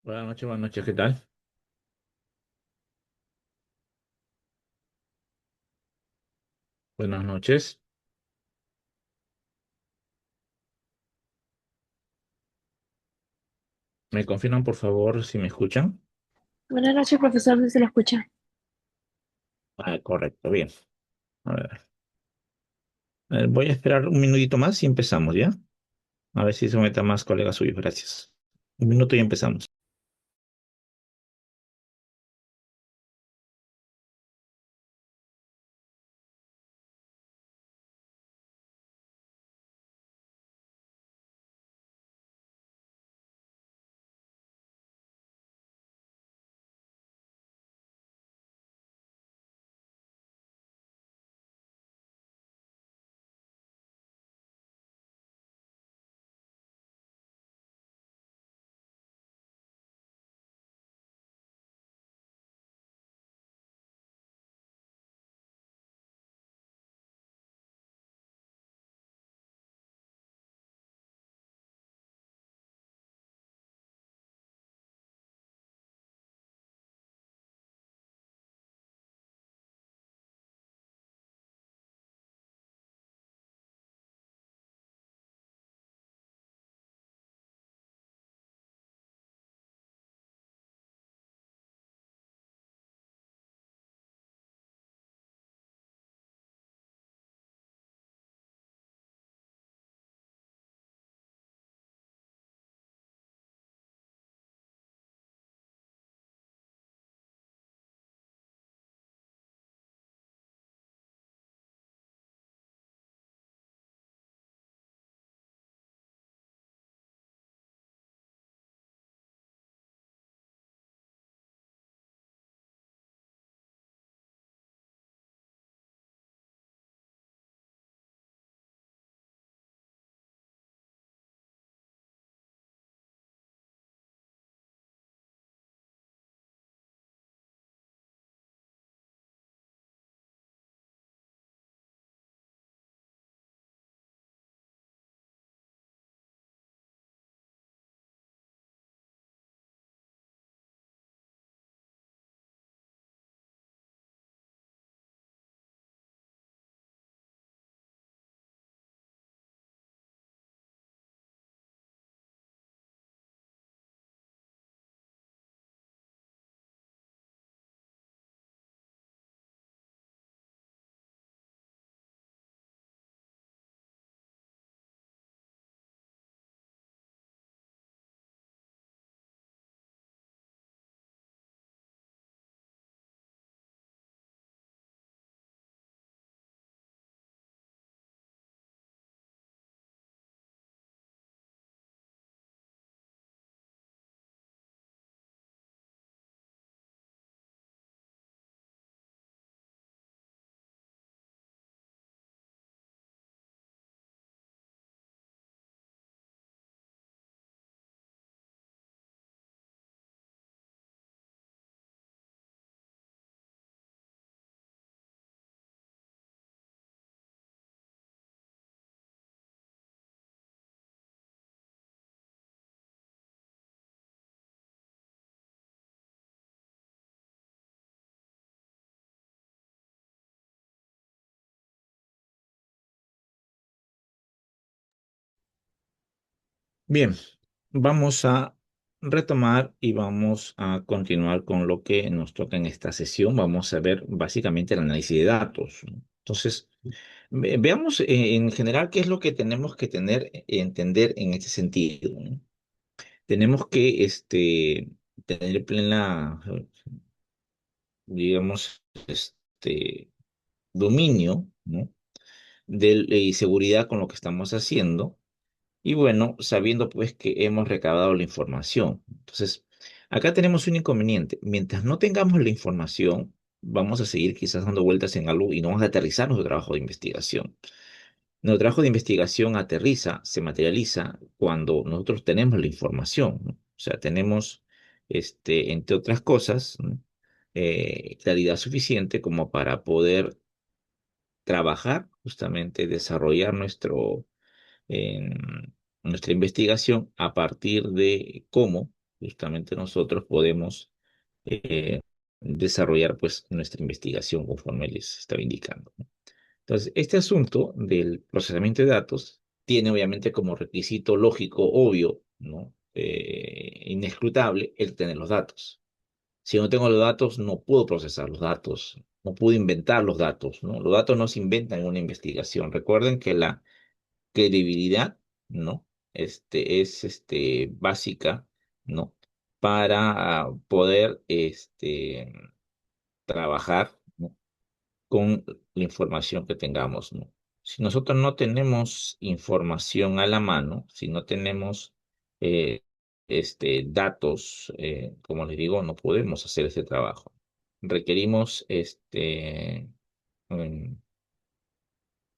Buenas noches, ¿qué tal? Buenas noches. ¿Me confirman, por favor, si me escuchan? Buenas noches, profesor, si se lo escucha. Correcto, bien. A ver, voy a esperar un minutito más y empezamos, ¿ya? A ver si se metan más colegas suyos, gracias. Un minuto y empezamos. Bien, vamos a retomar y vamos a continuar con lo que nos toca en esta sesión. Vamos a ver básicamente el análisis de datos, ¿no? Entonces, veamos en general qué es lo que tenemos que tener, entender en este sentido, ¿no? Tenemos que tener plena, digamos, dominio, ¿no? Y seguridad con lo que estamos haciendo. Y bueno, sabiendo pues que hemos recabado la información. Entonces, acá tenemos un inconveniente. Mientras no tengamos la información, vamos a seguir quizás dando vueltas en algo y no vamos a aterrizar nuestro trabajo de investigación. Nuestro trabajo de investigación aterriza, se materializa cuando nosotros tenemos la información, ¿no? O sea, tenemos, entre otras cosas, ¿no? Claridad suficiente como para poder trabajar, justamente desarrollar nuestra investigación a partir de cómo. justamente nosotros podemos eh, desarrollar pues nuestra investigación conforme les estaba indicando, ¿no? Entonces, este asunto del procesamiento de datos tiene obviamente como requisito lógico, obvio, ¿no? Inescrutable, el tener los datos. Si no tengo los datos, no puedo procesar los datos, no puedo inventar los datos, ¿no? Los datos no se inventan en una investigación. Recuerden que la credibilidad, ¿no? Es básica, ¿no? Para poder trabajar, ¿no? Con la información que tengamos, ¿no? Si nosotros no tenemos información a la mano, si no tenemos eh, datos, como les digo, no podemos hacer ese trabajo. Requerimos mm,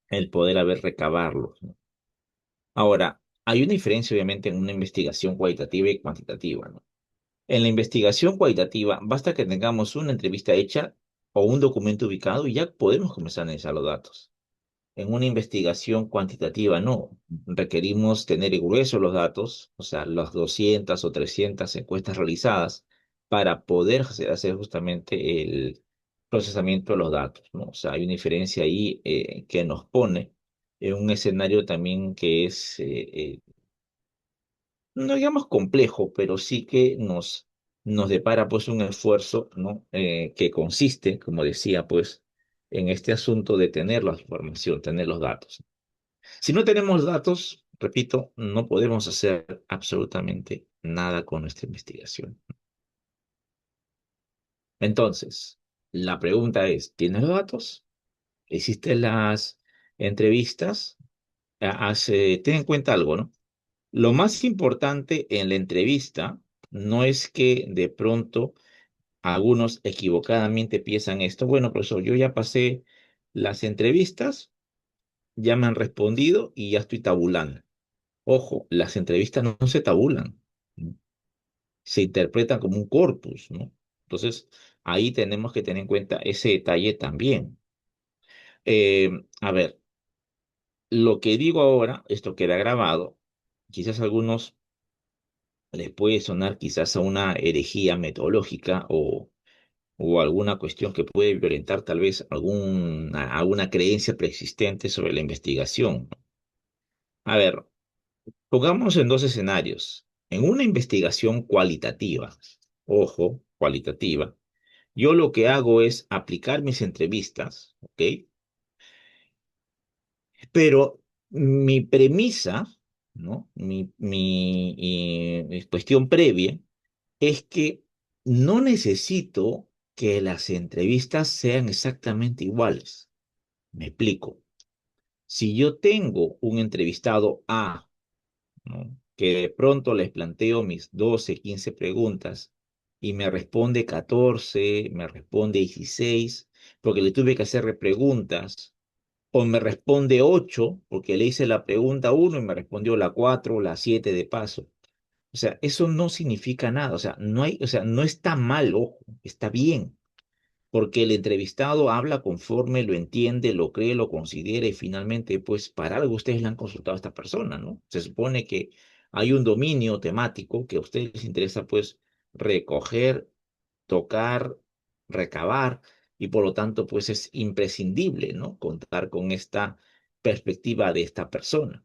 el poder haber recabarlos, ¿no? Ahora, hay una diferencia, obviamente, en una investigación cualitativa y cuantitativa, ¿no? En la investigación cualitativa, basta que tengamos una entrevista hecha o un documento ubicado y ya podemos comenzar a analizar los datos. En una investigación cuantitativa, no. Requerimos tener gruesos los datos, o sea, las 200 o 300 encuestas realizadas para poder hacer justamente el procesamiento de los datos, ¿no? O sea, hay una diferencia ahí que nos pone en un escenario también que es no digamos complejo, pero sí que nos depara pues un esfuerzo, ¿no? Que consiste, como decía, pues, en este asunto de tener la información, tener los datos. Si no tenemos datos, repito, no podemos hacer absolutamente nada con nuestra investigación. Entonces, la pregunta es, ¿tienes los datos? ¿Hiciste las entrevistas? Ten en cuenta algo, ¿no? Lo más importante en la entrevista no es que de pronto algunos equivocadamente piensan esto, bueno, profesor, yo ya pasé las entrevistas, ya me han respondido y ya estoy tabulando. Ojo, las entrevistas no se tabulan, ¿no? Se interpretan como un corpus, ¿no? Entonces, ahí tenemos que tener en cuenta ese detalle también. A ver, lo que digo ahora, esto queda grabado, quizás algunos les puede sonar quizás a una herejía metodológica o alguna cuestión que puede violentar tal vez alguna creencia preexistente sobre la investigación. A ver, pongamos en dos escenarios. En una investigación cualitativa, ojo, cualitativa, yo lo que hago es aplicar mis entrevistas, ¿ok? Pero mi premisa, ¿no? Mi cuestión previa es que no necesito que las entrevistas sean exactamente iguales. Me explico. Si yo tengo un entrevistado A, ¿no? Que de pronto les planteo mis 12, 15 preguntas y me responde 14, me responde 16, porque le tuve que hacer repreguntas, o me responde 8, porque le hice la pregunta uno y me respondió la 4 o la 7 de paso. O sea, eso no significa nada, o sea, no hay, o sea, no está mal, ojo, está bien, porque el entrevistado habla conforme lo entiende, lo cree, lo considera y finalmente, pues, para algo ustedes le han consultado a esta persona, ¿no? Se supone que hay un dominio temático que a ustedes les interesa, pues, recoger, tocar, recabar y por lo tanto, pues, es imprescindible, ¿no? Contar con esta perspectiva de esta persona.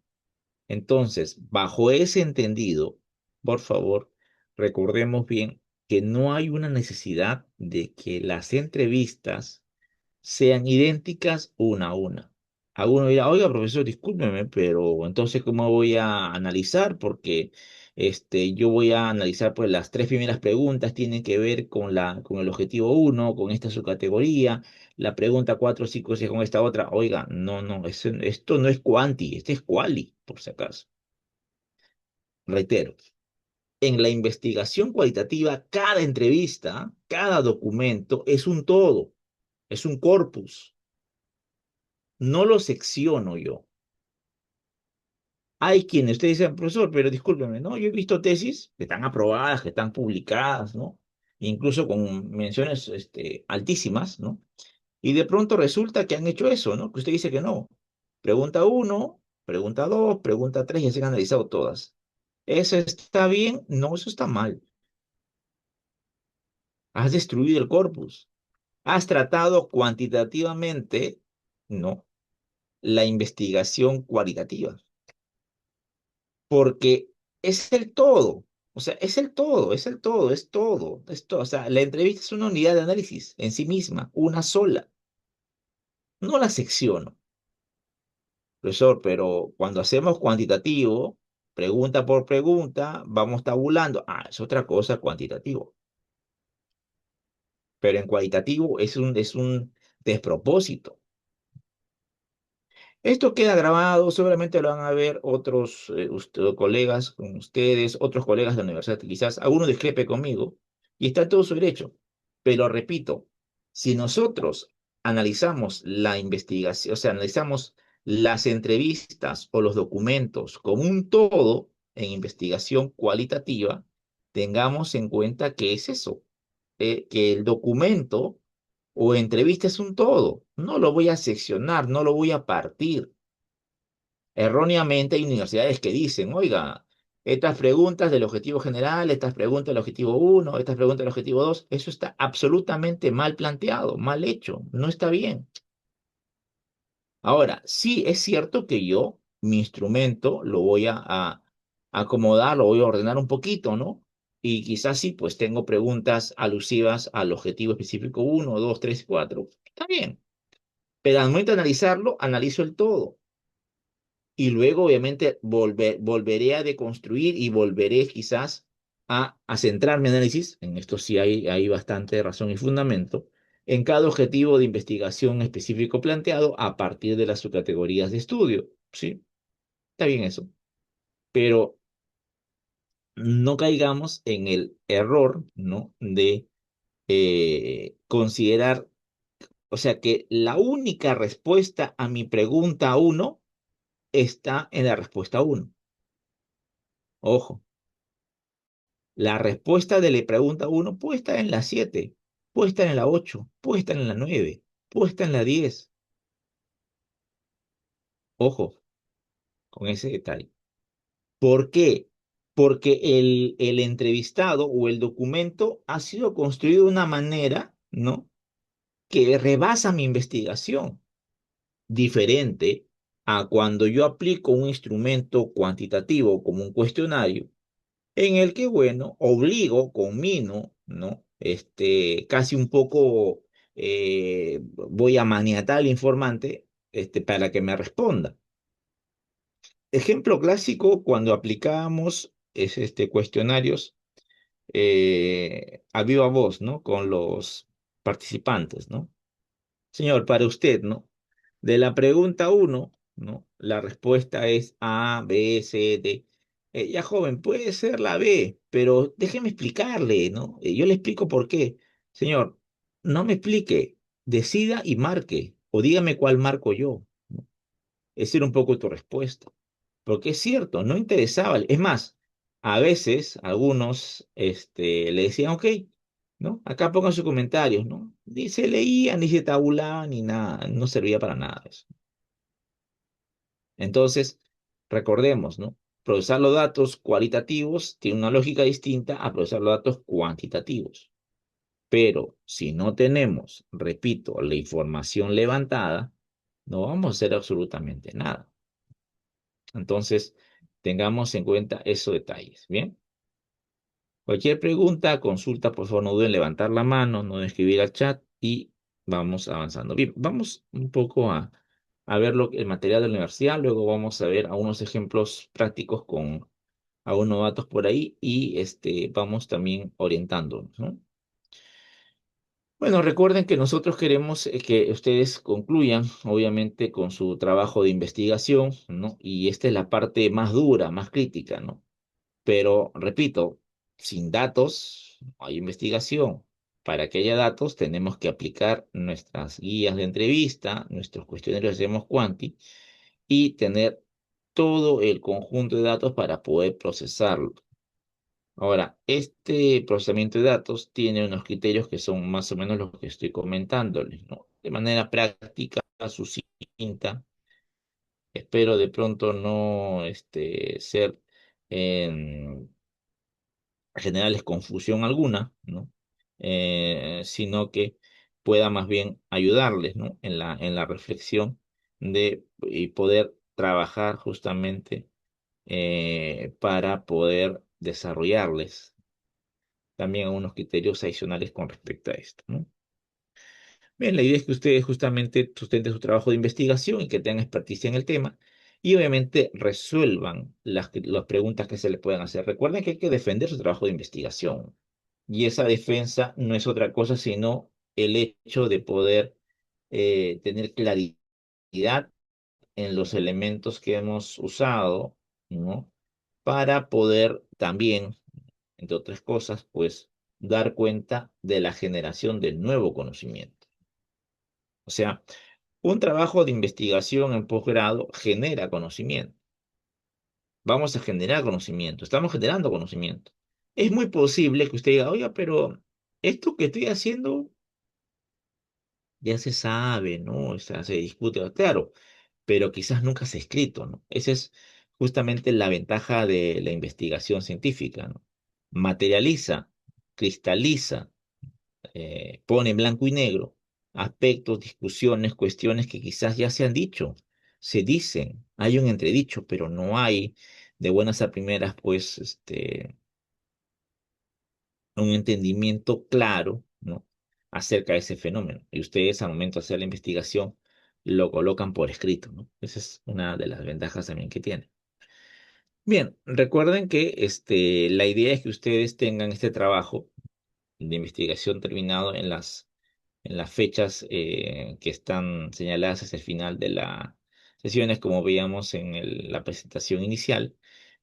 Entonces, bajo ese entendido, por favor, recordemos bien que no hay una necesidad de que las entrevistas sean idénticas una a una. Alguno dirá, oiga, profesor, discúlpeme, pero entonces, ¿cómo voy a analizar? Porque yo voy a analizar, pues las tres primeras preguntas tienen que ver con el objetivo uno, con esta subcategoría, la pregunta 4, 5, 6 con esta otra. Oiga, no, no, esto no es cuanti, este es quali, por si acaso. Reitero, en la investigación cualitativa, cada entrevista, cada documento es un todo, es un corpus. No lo secciono yo. Hay quienes ustedes dicen, profesor, pero discúlpeme, ¿no? Yo he visto tesis que están aprobadas, que están publicadas, ¿no? Incluso con menciones altísimas, ¿no? Y de pronto resulta que han hecho eso, ¿no? Que usted dice que no. Pregunta uno, pregunta dos, pregunta tres, ya se han analizado todas. ¿Eso está bien? No, eso está mal. Has destruido el corpus. Has tratado cuantitativamente, ¿no? La investigación cualitativa, porque es el todo. O sea, es el todo, es el todo, es todo, es todo. O sea, la entrevista es una unidad de análisis en sí misma, una sola. No la secciono, profesor, pero cuando hacemos cuantitativo, pregunta por pregunta, vamos tabulando. Ah, es otra cosa cuantitativo. Pero en cualitativo es un despropósito. Esto queda grabado, seguramente lo van a ver otros colegas con ustedes, otros colegas de la universidad, quizás alguno discrepe conmigo, y está todo su derecho. Pero repito, si nosotros analizamos la investigación, o sea, analizamos las entrevistas o los documentos como un todo en investigación cualitativa, tengamos en cuenta que es eso, que el documento o entrevista es un todo. No lo voy a seccionar, no lo voy a partir. Erróneamente hay universidades que dicen, oiga, estas preguntas del objetivo general, estas preguntas del objetivo uno, estas preguntas del objetivo 2, eso está absolutamente mal planteado, mal hecho, no está bien. Ahora, sí es cierto que yo, mi instrumento, lo voy a acomodar, lo voy a ordenar un poquito, ¿no? Y quizás sí, pues tengo preguntas alusivas al objetivo específico uno, 2, 3, 4. Está bien. Pero al momento de analizarlo, analizo el todo. Y luego, obviamente, volveré a deconstruir y volveré quizás a centrar mi análisis, en esto sí hay bastante razón y fundamento, en cada objetivo de investigación específico planteado a partir de las subcategorías de estudio. Sí, está bien eso. Pero no caigamos en el error, ¿no? De considerar, o sea, que la única respuesta a mi pregunta uno está en la respuesta uno. Ojo. La respuesta de la pregunta uno puede estar en la 7, puede estar en la 8, puede estar en la 9, puede estar en la 10. Ojo con ese detalle. ¿Por qué? Porque el entrevistado o el documento ha sido construido de una manera, ¿no? Que rebasa mi investigación, diferente a cuando yo aplico un instrumento cuantitativo como un cuestionario en el que, bueno, obligo, conmino, ¿no? Casi un poco voy a maniatar al informante, para que me responda. Ejemplo clásico, cuando aplicábamos cuestionarios a viva voz, ¿no? Con los participantes, ¿no? Señor, para usted, ¿no? De la pregunta uno, ¿no? La respuesta es A, B, C, D. Ya joven, puede ser la B, pero déjeme explicarle, ¿no? Yo le explico por qué. Señor, no me explique, decida y marque, o dígame cuál marco yo, ¿no? Esa era un poco tu respuesta. Porque es cierto, no interesaba. Es más, a veces algunos le decían, ok, ¿no? Acá pongan sus comentarios, ¿no? Ni se leían, ni se tabulaban, ni nada, no servía para nada eso. Entonces, recordemos, ¿no? Procesar los datos cualitativos tiene una lógica distinta a procesar los datos cuantitativos. Pero si no tenemos, repito, la información levantada, no vamos a hacer absolutamente nada. Entonces, tengamos en cuenta esos detalles, ¿bien? Cualquier pregunta, consulta, por favor, no duden en levantar la mano, no duden en escribir al chat y vamos avanzando. Bien, vamos un poco a ver el material de la universidad, luego vamos a ver algunos ejemplos prácticos con algunos datos por ahí y vamos también orientándonos, ¿no? Bueno, recuerden que nosotros queremos que ustedes concluyan, obviamente, con su trabajo de investigación, ¿no? Y esta es la parte más dura, más crítica, ¿no? Pero, repito, sin datos no hay investigación. Para que haya datos, tenemos que aplicar nuestras guías de entrevista, nuestros cuestionarios de Hacemos Quanti y tener todo el conjunto de datos para poder procesarlo. Ahora, este procesamiento de datos tiene unos criterios que son más o menos los que estoy comentándoles, ¿no? De manera práctica, sucinta. Espero de pronto no ser generarles confusión alguna, ¿no? sino que pueda más bien ayudarles, ¿no? En la reflexión de y poder trabajar justamente para poder desarrollarles también algunos criterios adicionales con respecto a esto, ¿no? Bien, la idea es que ustedes justamente sustenten su trabajo de investigación y que tengan experticia en el tema y obviamente resuelvan las preguntas que se les puedan hacer. Recuerden que hay que defender su trabajo de investigación y esa defensa no es otra cosa sino el hecho de poder tener claridad en los elementos que hemos usado, ¿no? Para poder también, entre otras cosas, pues dar cuenta de la generación del nuevo conocimiento. O sea, un trabajo de investigación en posgrado genera conocimiento. Vamos a generar conocimiento, estamos generando conocimiento. Es muy posible que usted diga, oiga, pero esto que estoy haciendo ya se sabe, ¿no? O sea, se discute, claro, pero quizás nunca se ha escrito, ¿no? Esa es justamente la ventaja de la investigación científica, ¿no? Materializa, cristaliza, pone en blanco y negro aspectos, discusiones, cuestiones que quizás ya se han dicho, se dicen, hay un entredicho, pero no hay de buenas a primeras, pues, un entendimiento claro, ¿no? Acerca de ese fenómeno. Y ustedes al momento de hacer la investigación lo colocan por escrito, ¿no? Esa es una de las ventajas también que tiene. Bien, recuerden que la idea es que ustedes tengan este trabajo de investigación terminado en las fechas que están señaladas hacia el final de las sesiones, como veíamos en la presentación inicial.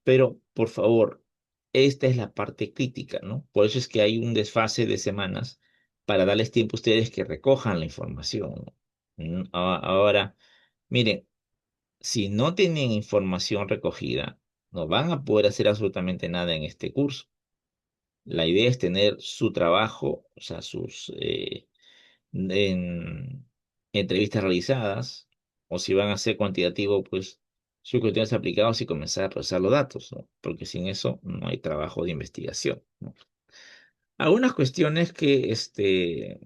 Pero, por favor, esta es la parte crítica, ¿no? Por eso es que hay un desfase de semanas para darles tiempo a ustedes que recojan la información, ¿no? Ahora, miren, si no tienen información recogida, no van a poder hacer absolutamente nada en este curso. La idea es tener su trabajo, o sea, sus entrevistas realizadas, o si van a ser cuantitativo, pues sus cuestiones aplicados y comenzar a procesar los datos, ¿no? Porque sin eso no hay trabajo de investigación, ¿no? Algunas cuestiones que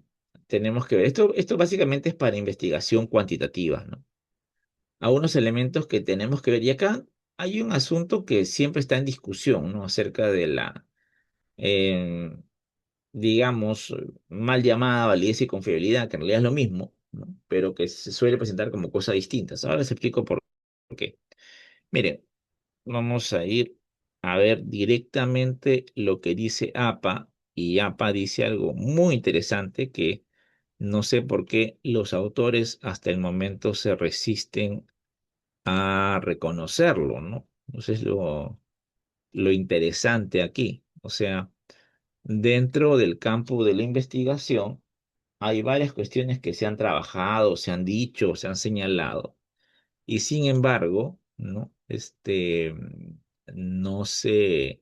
tenemos que ver. Esto básicamente es para investigación cuantitativa, ¿no? Algunos elementos que tenemos que ver. Y acá hay un asunto que siempre está en discusión, ¿no? Acerca de eh, digamos, mal llamada validez y confiabilidad, que en realidad es lo mismo, ¿no? Pero que se suele presentar como cosas distintas. Ahora les explico por qué. Miren, vamos a ir a ver directamente lo que dice APA, y APA dice algo muy interesante que no sé por qué los autores hasta el momento se resisten a reconocerlo, ¿no? Entonces lo interesante aquí. O sea, dentro del campo de la investigación hay varias cuestiones que se han trabajado, se han dicho, se han señalado, y sin embargo, ¿no? No se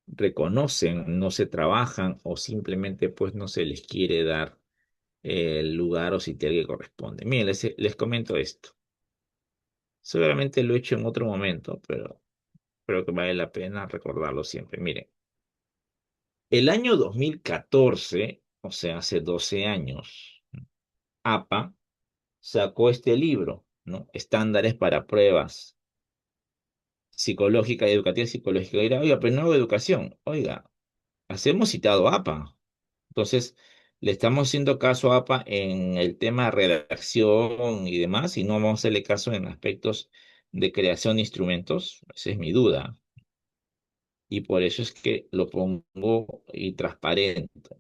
reconocen, no se trabajan o simplemente pues no se les quiere dar el lugar o sitio que corresponde. Miren, les comento esto. Seguramente lo he hecho en otro momento, pero creo que vale la pena recordarlo siempre. Miren, el año 2014, o sea, hace 12 años, APA sacó este libro, ¿no? Estándares para pruebas psicológicas y educativas psicológicas. Y dirá, oiga, pero no hago educación. Oiga, hacemos citado a APA. Entonces, le estamos haciendo caso a APA en el tema de redacción y demás, y no vamos a hacerle caso en aspectos de creación de instrumentos. Esa es mi duda. Y por eso es que lo pongo y transparente.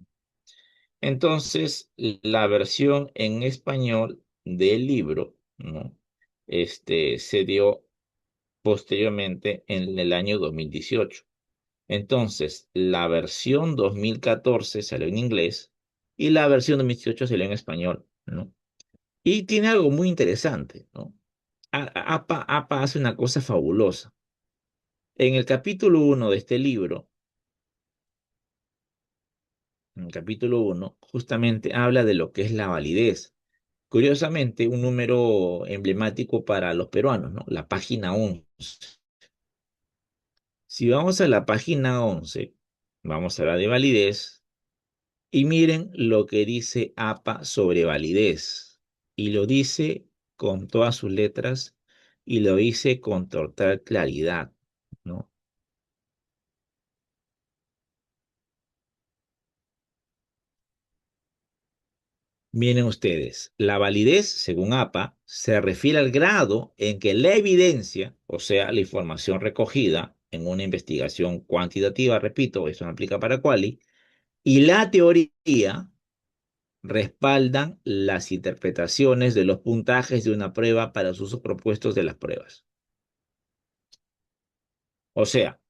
Entonces, la versión en español del libro, ¿no? Se dio posteriormente en el año 2018. Entonces, la versión 2014 salió en inglés y la versión 2018 salió en español, ¿no? Y tiene algo muy interesante, ¿no? APA hace una cosa fabulosa. En el capítulo uno de este libro, en el capítulo uno, justamente habla de lo que es la validez. Curiosamente, un número emblemático para los peruanos, ¿no? La página 11. Si vamos a la página 11, vamos a la de validez. Y miren lo que dice APA sobre validez. Y lo dice con todas sus letras y lo dice con total claridad, ¿no? Miren ustedes, la validez, según APA, se refiere al grado en que la evidencia, o sea, la información recogida en una investigación cuantitativa, repito, eso no aplica para Quali, y la teoría respaldan las interpretaciones de los puntajes de una prueba para los usos propuestos de las pruebas. O sea,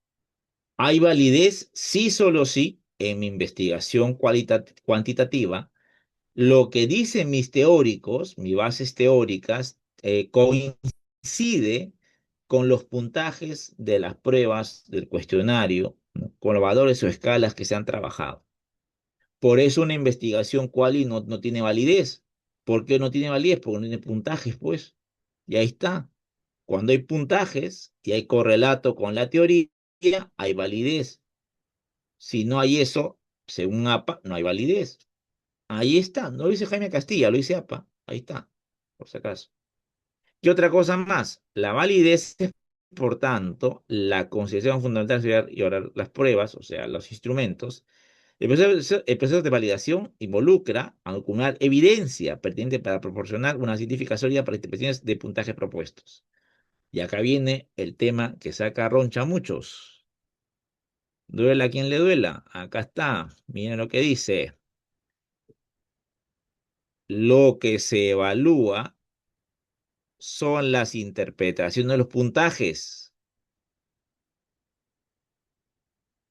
hay validez sí solo sí en mi investigación cuantitativa. Lo que dicen mis teóricos, mis bases teóricas, coincide con los puntajes de las pruebas del cuestionario, ¿no? Con los valores o escalas que se han trabajado. Por eso una investigación quali no tiene validez. ¿Por qué no tiene validez? Porque no tiene puntajes, pues. Y ahí está. Cuando hay puntajes y hay correlato con la teoría, hay validez. Si no hay eso, según APA, no hay validez. Ahí está. No lo dice Jaime Castilla, lo dice APA. Ahí está, por si acaso. ¿Qué otra cosa más? La validez es, por tanto, la consideración fundamental de estudiar y ahora las pruebas, o sea, los instrumentos. El proceso de validación involucra acumular evidencia pertinente para proporcionar una científica sólida para interpretaciones de puntajes propuestos. Y acá viene el tema que saca roncha a muchos. Duela a quien le duela. Acá está. Miren lo que dice. Lo que se evalúa son las interpretaciones de los puntajes.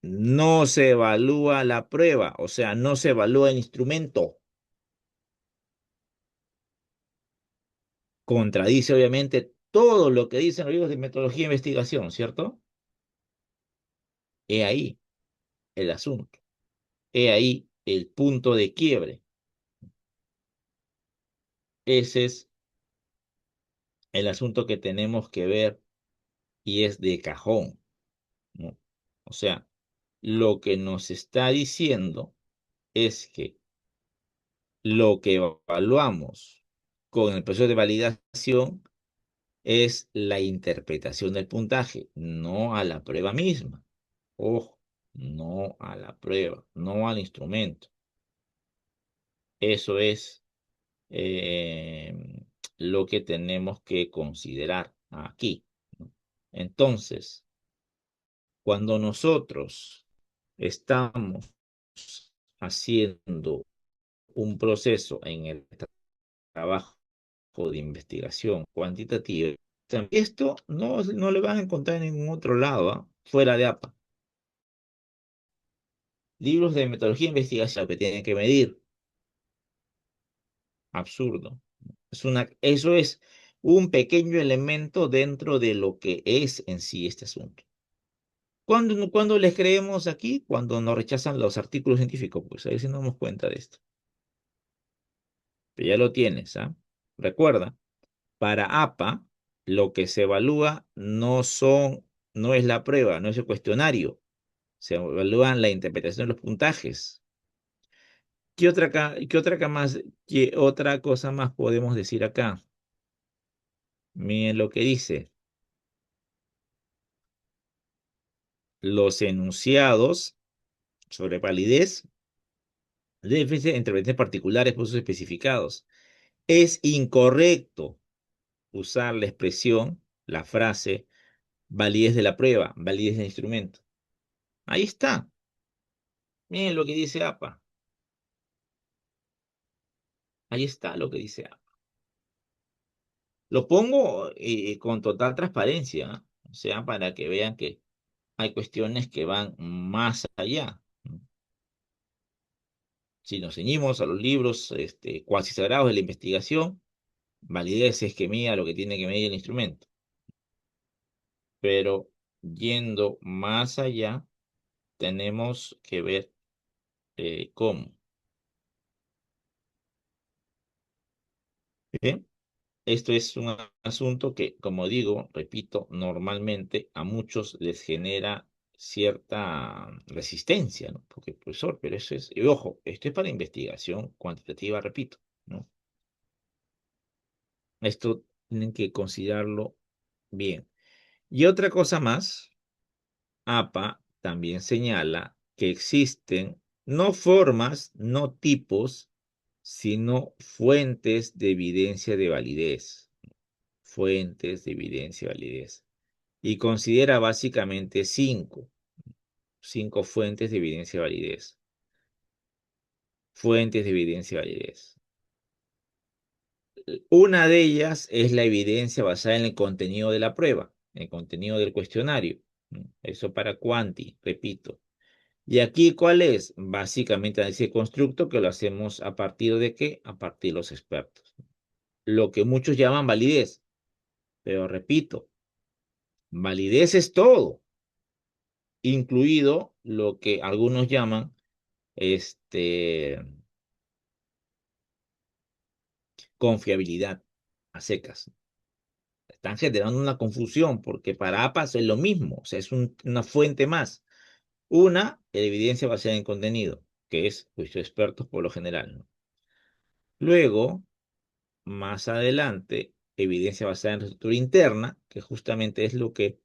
No se evalúa la prueba, o sea, no se evalúa el instrumento. Contradice obviamente todo lo que dicen los libros de metodología e investigación, ¿cierto? He ahí el asunto. He ahí el punto de quiebre. Ese es el asunto que tenemos que ver y es de cajón, ¿no? O sea, lo que nos está diciendo es que lo que evaluamos con el proceso de validación es la interpretación del puntaje, no a la prueba misma. Ojo, no a la prueba, no al instrumento. Eso es eh, lo que tenemos que considerar aquí, ¿no? Entonces, cuando nosotros estamos haciendo un proceso en el trabajo de investigación cuantitativa, esto no lo van a encontrar en ningún otro lado, ¿ah? Fuera de APA. Libros de metodología de investigación que tienen que medir. Absurdo. Eso es un pequeño elemento dentro de lo que es en sí este asunto. ¿Cuándo les creemos aquí? Cuando nos rechazan los artículos científicos, pues ahí sí nos damos cuenta de esto. Pero ya lo tienes, ¿ah? Recuerda, para APA, lo que se evalúa no es la prueba, no es el cuestionario. Se evalúan la interpretación de los puntajes. ¿Qué otra cosa más podemos decir acá? Miren lo que dice. Los enunciados sobre validez deben ser interpretaciones particulares por usos especificados. Es incorrecto usar la expresión, la frase, validez de la prueba, validez del instrumento. Ahí está. Miren lo que dice APA. Ahí está lo que dice APA. Lo pongo con total transparencia, ¿ah? O sea, para que vean que hay cuestiones que van más allá, ¿no? Si nos ceñimos a los libros cuasi sagrados de la investigación, validez es que mida lo que tiene que medir el instrumento. Pero yendo más allá, tenemos que ver cómo. ¿Bien? Esto es un asunto que, como digo, repito, normalmente a muchos les genera cierta resistencia, ¿no? Porque, profesor, pero eso es, y ojo, esto es para investigación cuantitativa, repito, ¿no? Esto tienen que considerarlo bien. Y otra cosa más, APA también señala que existen no formas, no tipos, sino fuentes de evidencia de validez. Fuentes de evidencia de validez. Y considera básicamente cinco fuentes de evidencia de validez. Fuentes de evidencia de validez. Una de ellas es la evidencia basada en el contenido de la prueba, en el contenido del cuestionario. Eso para Quanti, repito. Y aquí, ¿cuál es? Básicamente ese constructo que lo hacemos a partir de qué? A partir de los expertos. Lo que muchos llaman validez. Pero repito, validez es todo, incluido lo que algunos llaman este, confiabilidad a secas. Están generando una confusión porque para APAS es lo mismo, o sea, es una fuente más. Una, evidencia basada en contenido, que es juicio de expertos por lo general, ¿no? Luego, más adelante, evidencia basada en la estructura interna, que justamente es lo que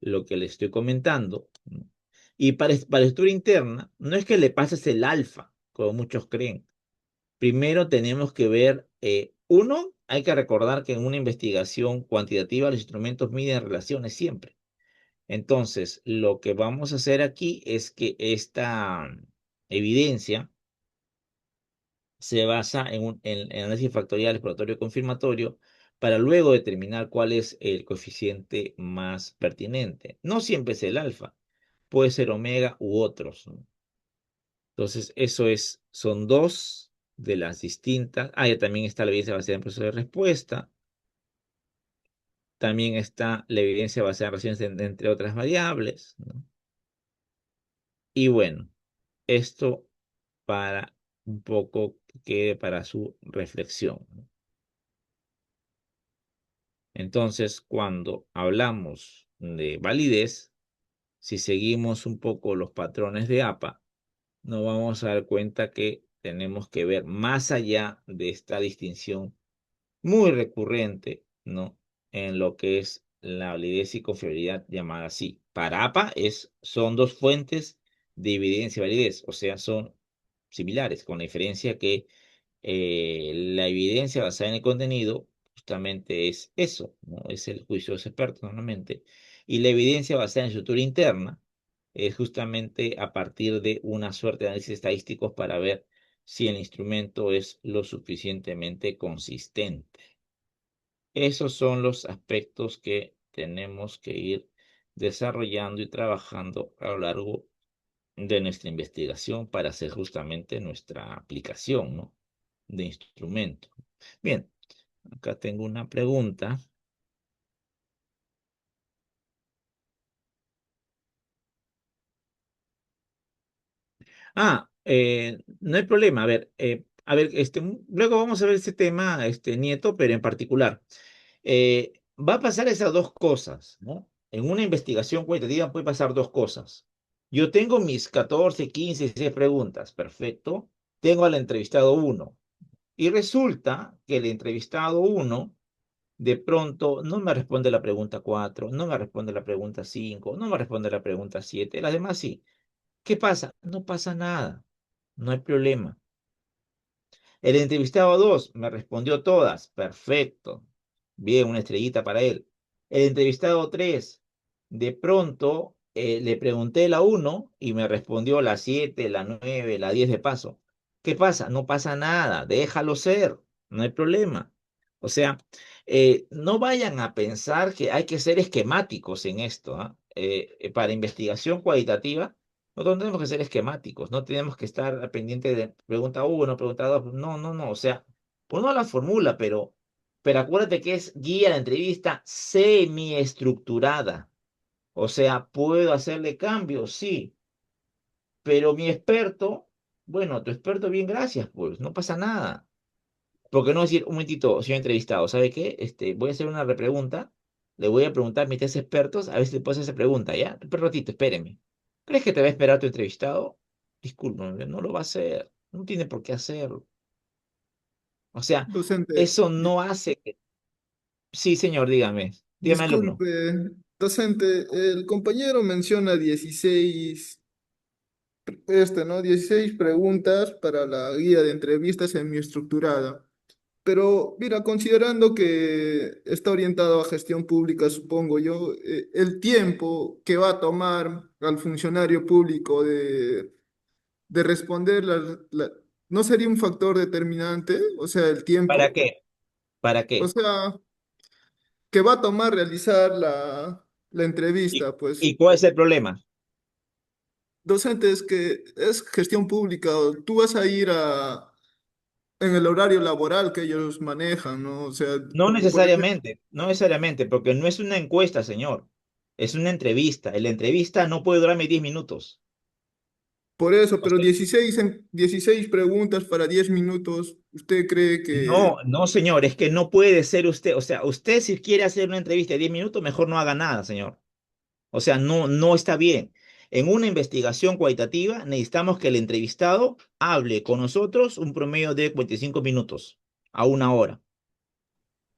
le estoy comentando, ¿no? Y para estructura interna, no es que le pases el alfa, como muchos creen. Primero tenemos que ver, uno, hay que recordar que en una investigación cuantitativa los instrumentos miden relaciones siempre. Entonces, lo que vamos a hacer aquí es que esta evidencia se basa en análisis factorial, exploratorio y confirmatorio para luego determinar cuál es el coeficiente más pertinente. No siempre es el alfa, puede ser omega u otros, ¿no? Entonces, son dos de las distintas. Ya también está la evidencia basada en proceso de respuesta. También está la evidencia basada en relaciones entre otras variables, ¿no? Y bueno, esto para un poco que quede para su reflexión, ¿no? Entonces, cuando hablamos de validez, si seguimos un poco los patrones de APA, nos vamos a dar cuenta que tenemos que ver más allá de esta distinción muy recurrente, ¿no? En lo que es la validez y confiabilidad llamada así. Para APA son dos fuentes de evidencia y validez, o sea, son similares, con la diferencia que la evidencia basada en el contenido justamente es eso, ¿no? Es el juicio de los expertos normalmente. Y la evidencia basada en estructura interna es justamente a partir de una suerte de análisis estadísticos para ver si el instrumento es lo suficientemente consistente. Esos son los aspectos que tenemos que ir desarrollando y trabajando a lo largo de nuestra investigación para hacer justamente nuestra aplicación, ¿no? De instrumento. Bien, acá tengo una pregunta. No hay problema. A ver, luego vamos a ver ese tema, Nieto, pero en particular. Va a pasar esas dos cosas, ¿no? En una investigación cualitativa puede pasar dos cosas. Yo tengo mis 14, 15, 16 preguntas, perfecto. Tengo al entrevistado uno. Y resulta que el entrevistado uno de pronto no me responde la pregunta 4, no me responde la pregunta 5, no me responde la pregunta 7, las demás sí. ¿Qué pasa? No pasa nada, no hay problema. El entrevistado 2 me respondió todas, perfecto. Bien, una estrellita para él. El entrevistado 3, de pronto le pregunté la uno y me respondió la 7, la 9, la 10 de paso. ¿Qué pasa? No pasa nada, déjalo ser, no hay problema. O sea, no vayan a pensar que hay que ser esquemáticos en esto, ¿ah? Para investigación cualitativa, no tenemos que ser esquemáticos, no tenemos que estar pendientes de pregunta uno, pregunta dos. No, no, no. O sea, uno la formula, pero acuérdate que es guía de entrevista semiestructurada. O sea, ¿puedo hacerle cambios? Sí, pero mi experto, bueno, tu experto, bien, gracias, pues, no pasa nada. Porque no decir, un momentito, señor entrevistado, ¿sabe qué? Voy a hacer una repregunta, le voy a preguntar a mis tres expertos, a ver si le puedo hacer esa pregunta, ¿ya? Un ratito, espéreme. ¿Crees que te va a esperar tu entrevistado? Discúlpame, no lo va a hacer. No tiene por qué hacerlo. O sea, Docente, eso no hace que... Sí, señor, dígame. Dígame, alumno. disculpe, docente, el compañero menciona 16, ¿no? 16 preguntas para la guía de entrevistas semiestructurada. Pero mira, considerando que está orientado a gestión pública, supongo yo, el tiempo que va a tomar al funcionario público de responder ¿no sería un factor determinante? O sea, el ¿Para tiempo. qué? ¿Para O qué? sea, que va a tomar realizar la ¿Y, entrevista, pues. y cuál es el problema? Docente, es que es gestión pública, tú vas a ir en el horario laboral que ellos manejan, ¿no? O sea, No por ejemplo, necesariamente, no necesariamente, porque no es una encuesta, señor. Es una entrevista. Y la entrevista no puede durarme 10 minutos. por eso, O pero sea, 16 preguntas para 10 minutos, ¿usted cree no, que... no, señor, es que no puede ser usted. O sea, usted si quiere hacer una entrevista de 10 minutos, mejor no haga nada, señor. O sea, no, no está bien. En una investigación cualitativa necesitamos que el entrevistado hable con nosotros un promedio de 45 minutos a una hora. No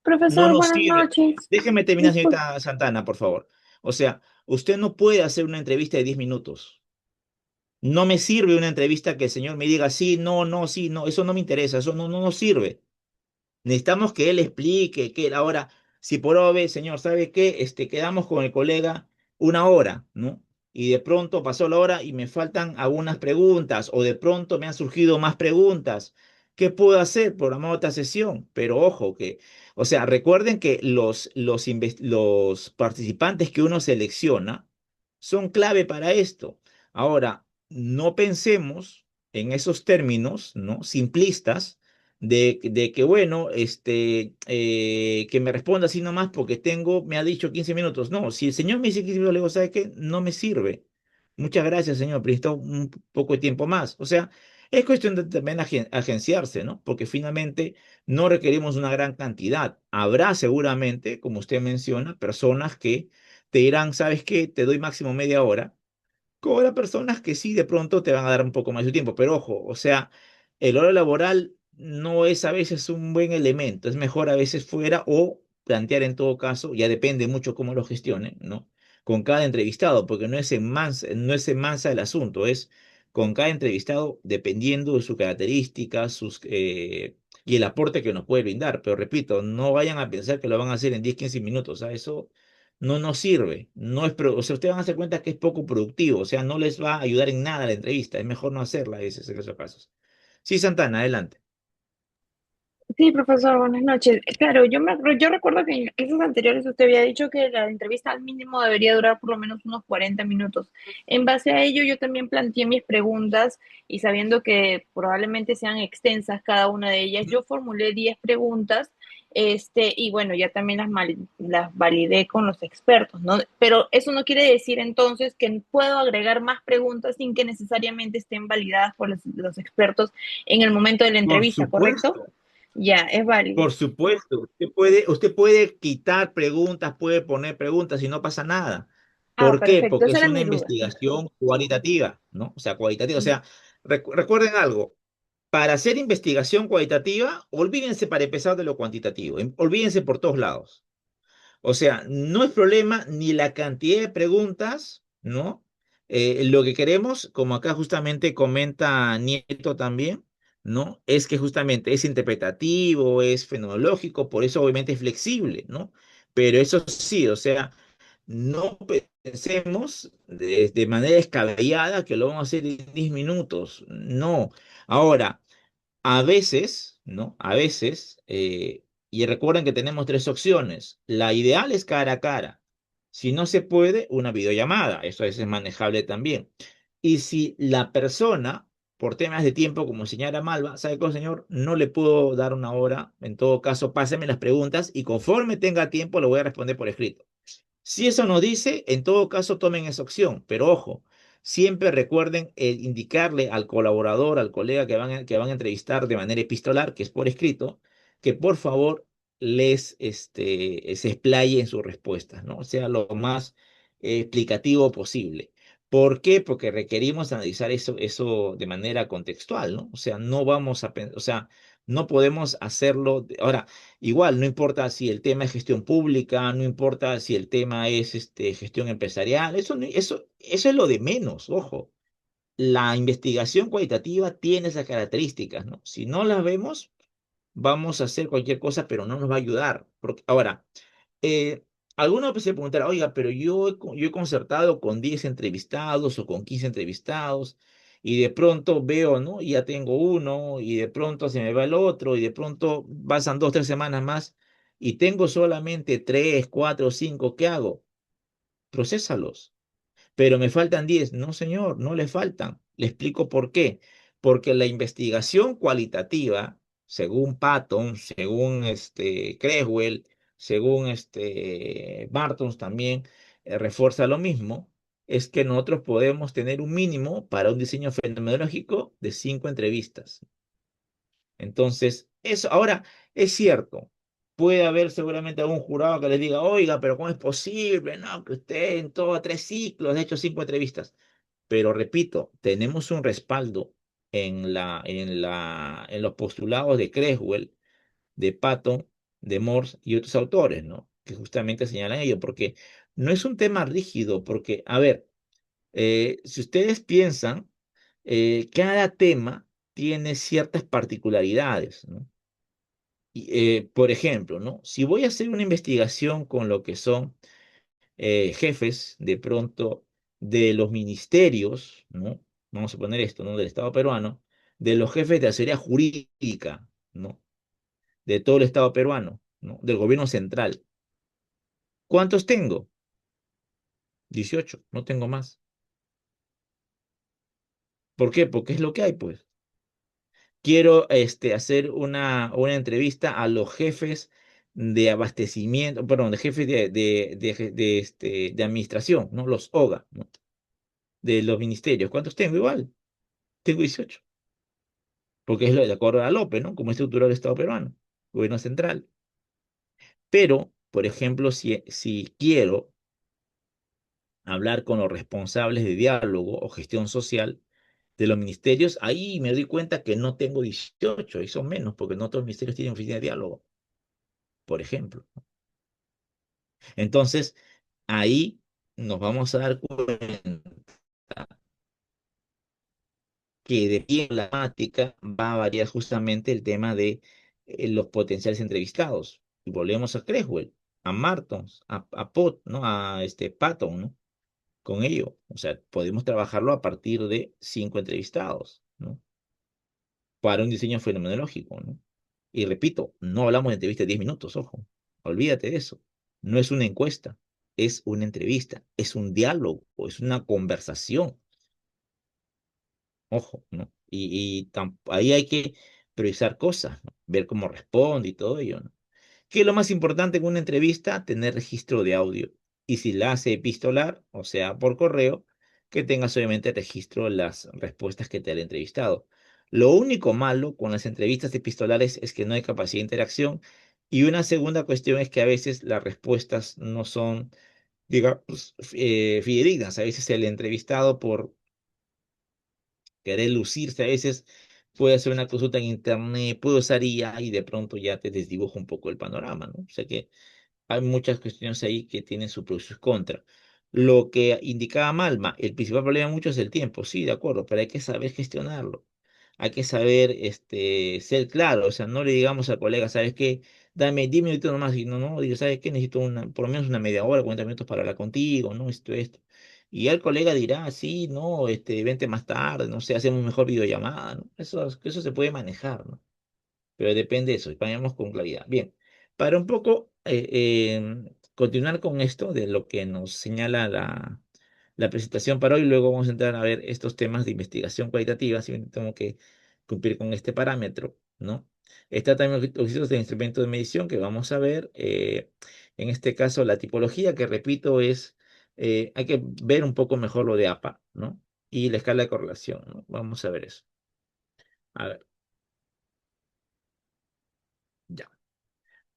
Profesor, nos buenas sirve. noches. Déjeme terminar, Disculpe. señorita Santana, por favor. O sea, usted no puede hacer una entrevista de 10 minutos. No me sirve una entrevista que el señor me diga sí, no, no, sí, no. Eso no me interesa. Eso no, no nos sirve. Necesitamos que él explique, que él ahora, si por ove, señor, ¿sabe qué? Quedamos con el colega una hora, ¿no? Y de pronto pasó la hora y me faltan algunas preguntas, o de pronto me han surgido más preguntas. ¿Qué puedo hacer? Programar otra sesión. Pero ojo, o sea, recuerden que los participantes que uno selecciona son clave para esto. Ahora, no pensemos en esos términos, ¿no? Simplistas de que, bueno, que me responda así nomás porque me ha dicho 15 minutos. No, si el señor me dice 15 minutos, le digo, ¿sabe qué? No me sirve. Muchas gracias, señor, pero necesito un poco de tiempo más. O sea, es cuestión de también agenciarse, ¿no? Porque finalmente no requerimos una gran cantidad. Habrá seguramente, como usted menciona, personas que te dirán, ¿sabes qué? Te doy máximo media hora cobra personas que sí de pronto te van a dar un poco más de tiempo, pero ojo, o sea, el horario laboral no es a veces un buen elemento, es mejor a veces fuera o plantear en todo caso, ya depende mucho cómo lo gestione, ¿no? Con cada entrevistado, porque no es en mansa el asunto, es con cada entrevistado dependiendo de sus características, y el aporte que nos puede brindar, pero repito, no vayan a pensar que lo van a hacer en 10 15 minutos, ¿sabes? Eso no nos sirve, no es, o sea, ustedes van a hacer cuenta que es poco productivo, o sea, no les va a ayudar en nada la entrevista, es mejor no hacerla a veces en esos casos. Sí, Santana, adelante. Sí, profesor, buenas noches. Claro, yo recuerdo que en clases anteriores usted había dicho que la entrevista al mínimo debería durar por lo menos unos 40 minutos. En base a ello, yo también planteé mis preguntas y sabiendo que probablemente sean extensas cada una de ellas, yo formulé 10 preguntas, y bueno, ya también las validé con los expertos, ¿no? Pero eso no quiere decir entonces que puedo agregar más preguntas sin que necesariamente estén validadas por los expertos en el momento de la Por entrevista, ¿correcto? supuesto, Ya, es válido. por supuesto. Usted puede quitar preguntas, puede poner preguntas y no pasa nada. Ah, ¿Por qué? perfecto, Porque esa es era una mi duda. investigación cualitativa, ¿no? O sea, cualitativa. O Mm. sea, recuerden algo. Para hacer investigación cualitativa, olvídense para empezar de lo cuantitativo. Olvídense por todos lados. O sea, no es problema ni la cantidad de preguntas, ¿no? Lo que queremos, como acá justamente comenta Nieto también, ¿no? Es que justamente es interpretativo, es fenomenológico, por eso obviamente es flexible, ¿no? Pero eso sí, o sea, no pensemos de manera descabellada que lo vamos a hacer en 10 minutos, no. Ahora, a veces, ¿no? A veces, y recuerden que tenemos tres opciones. La ideal es cara a cara. Si no se puede, una videollamada. Eso es manejable también. Y si la persona, por temas de tiempo, como señala Malva, ¿sabe qué, señor? No le puedo dar una hora. En todo caso, páseme las preguntas y conforme tenga tiempo, lo voy a responder por escrito. Si eso nos dice, en todo caso tomen esa opción, pero ojo, siempre recuerden indicarle al colaborador, al colega que van a entrevistar de manera epistolar, que es por escrito, que por favor se explaye en sus respuestas, ¿no? Sea lo más explicativo posible. ¿Por qué? Porque requerimos analizar eso de manera contextual, ¿no? O sea, no vamos a, o sea, no podemos hacerlo. Ahora, igual, no importa si el tema es gestión pública, no importa si el tema es gestión empresarial, eso es lo de menos, ojo. La investigación cualitativa tiene esas características, ¿no? Si no las vemos, vamos a hacer cualquier cosa, pero no nos va a ayudar. Ahora, eh, algunos se preguntarán, oiga, pero yo he concertado con 10 entrevistados o con 15 entrevistados y de pronto veo, ¿no? Y ya tengo uno y de pronto se me va el otro y de pronto pasan 2, 3 semanas más y tengo solamente 3, 4, 5, ¿qué hago? Procesalos. Pero me faltan 10. No, señor, no le faltan. Le explico por qué. Porque la investigación cualitativa, según Patton, según Creswell, según Bartons también, refuerza lo mismo, es que nosotros podemos tener un mínimo para un diseño fenomenológico de 5 entrevistas. Entonces, eso ahora es cierto. Puede haber seguramente algún jurado que les diga, oiga, pero ¿cómo es posible? No, que usted en todos 3 ciclos ha hecho 5 entrevistas. Pero repito, tenemos un respaldo en los postulados de Creswell, de Patton, de Morse y otros autores, ¿no? Que justamente señalan ello, porque no es un tema rígido, porque, a ver, si ustedes piensan, cada tema tiene ciertas particularidades, ¿no? Por ejemplo, ¿no? Si voy a hacer una investigación con lo que son jefes, de pronto, de los ministerios, ¿no? Vamos a poner esto, ¿no? Del Estado peruano, de los jefes de asesoría jurídica, ¿no? De todo el Estado peruano, ¿no? Del gobierno central. ¿Cuántos tengo? 18, no tengo más. ¿Por qué? Porque es lo que hay, pues. Quiero hacer una entrevista a los jefes de abastecimiento, perdón, de jefes de administración, ¿no? Los OGA, ¿no? De los ministerios. ¿Cuántos tengo? Igual, tengo 18, porque es lo de acuerdo a López, ¿no? Como estructurado el Estado peruano, gobierno central. Pero, por ejemplo, si quiero hablar con los responsables de diálogo o gestión social de los ministerios, ahí me doy cuenta que no tengo 18, y son menos, porque no todos los ministerios tienen oficina de diálogo, por ejemplo. Entonces, ahí nos vamos a dar cuenta que de pie en la temática va a variar justamente el tema de los potenciales entrevistados. Y volvemos a Creswell, a Martons, a Pot, ¿no? A Patton, ¿no? Con ello. O sea, podemos trabajarlo a partir de 5 entrevistados, ¿no? Para un diseño fenomenológico, ¿no? Y repito, no hablamos de entrevista de 10 minutos, ojo. Olvídate de eso. No es una encuesta, es una entrevista, es un diálogo, es una conversación. Ojo, ¿no? Ahí hay que priorizar cosas, ¿no? Ver cómo responde y todo ello, ¿no? ¿Qué es lo más importante en una entrevista? Tener registro de audio. Y si la hace epistolar, o sea, por correo, que tengas obviamente registro de las respuestas que te ha el entrevistado. Lo único malo con las entrevistas epistolares es que no hay capacidad de interacción. Y una segunda cuestión es que a veces las respuestas no son, digamos, fidedignas. A veces el entrevistado por querer lucirse a veces puede hacer una consulta en internet, puede usar IA y de pronto ya te desdibuja un poco el panorama, ¿no? O sea que hay muchas cuestiones ahí que tienen su pro y sus contra. Lo que indicaba Malma, el principal problema mucho es el tiempo, sí, de acuerdo, pero hay que saber gestionarlo. Hay que saber ser claro, o sea, no le digamos al colega, ¿sabes qué? Dame 10 minutos nomás, y no, digo, ¿sabes qué? Necesito por lo menos una media hora, 40 minutos para hablar contigo, ¿no? Esto. Y ya el colega dirá, sí, no, vente más tarde, no sé, hacemos mejor videollamada, ¿no? Eso se puede manejar, ¿no? Pero depende de eso, y vayamos con claridad. Bien, para un poco continuar con esto de lo que nos señala la presentación para hoy, luego vamos a entrar a ver estos temas de investigación cualitativa, si bien tengo que cumplir con este parámetro, ¿no? Está también los oficios de instrumento de medición que vamos a ver, en este caso la tipología, que repito hay que ver un poco mejor lo de APA, ¿no? Y la escala de correlación, ¿no? Vamos a ver eso. A ver, ya.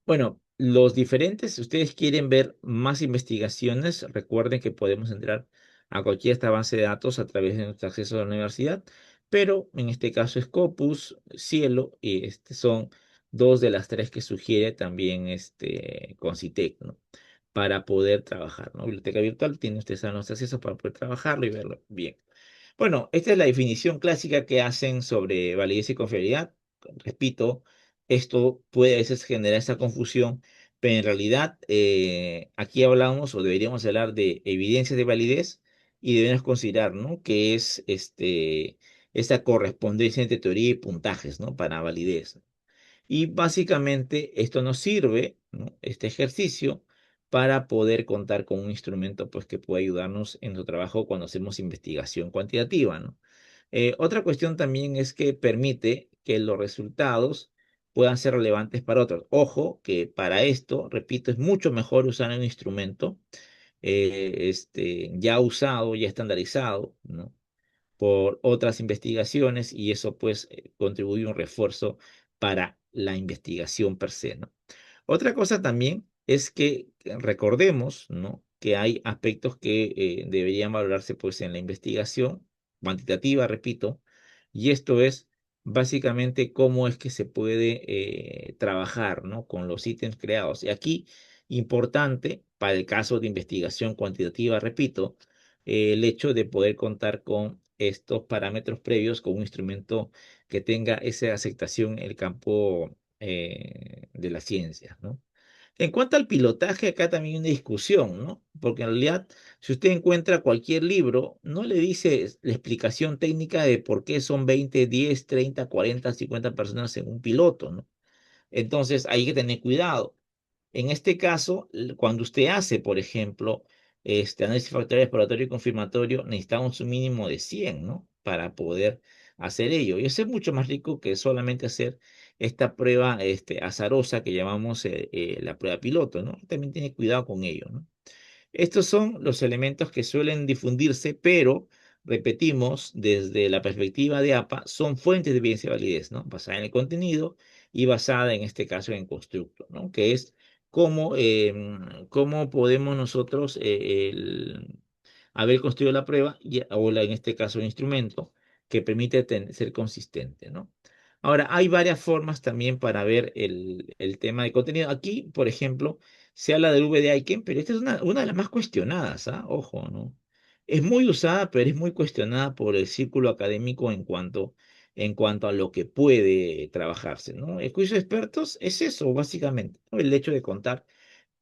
Bueno, los diferentes, si ustedes quieren ver más investigaciones, recuerden que podemos entrar a cualquier esta base de datos a través de nuestro acceso a la universidad, pero en este caso Scopus, Cielo, y son dos de las tres que sugiere también Concitec, ¿no? Para poder trabajar, ¿no? Biblioteca virtual tiene usted los accesos para poder trabajarlo y verlo bien. Bueno, esta es la definición clásica que hacen sobre validez y confiabilidad. Repito, esto puede a veces generar esa confusión, pero en realidad aquí hablamos o deberíamos hablar de evidencias de validez y debemos considerar, ¿no? Que es esta correspondencia entre teoría y puntajes, ¿no? Para validez. Y básicamente esto nos sirve, ¿no? Este ejercicio para poder contar con un instrumento pues, que pueda ayudarnos en nuestro trabajo cuando hacemos investigación cuantitativa, ¿no? Otra cuestión también es que permite que los resultados puedan ser relevantes para otros. Ojo que para esto, repito, es mucho mejor usar un instrumento ya usado, ya estandarizado, ¿no? Por otras investigaciones y eso pues contribuye a un refuerzo para la investigación per se, ¿no? Otra cosa también es que recordemos, ¿no? Que hay aspectos que deberían valorarse pues en la investigación cuantitativa, repito, y esto es básicamente cómo es que se puede trabajar, ¿no? Con los ítems creados. Y aquí, importante para el caso de investigación cuantitativa, repito, el hecho de poder contar con estos parámetros previos con un instrumento que tenga esa aceptación en el campo de las ciencias, ¿no? En cuanto al pilotaje, acá también hay una discusión, ¿no? Porque en realidad, si usted encuentra cualquier libro, no le dice la explicación técnica de por qué son 20, 10, 30, 40, 50 personas en un piloto, ¿no? Entonces, hay que tener cuidado. En este caso, cuando usted hace, por ejemplo, este análisis factorial exploratorio y confirmatorio, necesitamos un mínimo de 100, ¿no? Para poder hacer ello. Y eso es mucho más rico que solamente hacer esta prueba azarosa que llamamos la prueba piloto, ¿no? También tiene cuidado con ello, ¿no? Estos son los elementos que suelen difundirse, pero repetimos, desde la perspectiva de APA, son fuentes de evidencia de validez, ¿no? Basada en el contenido y basada en este caso en constructo, ¿no? Que es cómo podemos nosotros haber construido la prueba o en este caso el instrumento que permite ser consistente, ¿no? Ahora, hay varias formas también para ver el tema de contenido. Aquí, por ejemplo, se habla del V de Aiken, pero esta es una de las más cuestionadas, ¿ah? Ojo, ¿no? Es muy usada, pero es muy cuestionada por el círculo académico en cuanto a lo que puede trabajarse, ¿no? El juicio de expertos es eso, básicamente, ¿no? El hecho de contar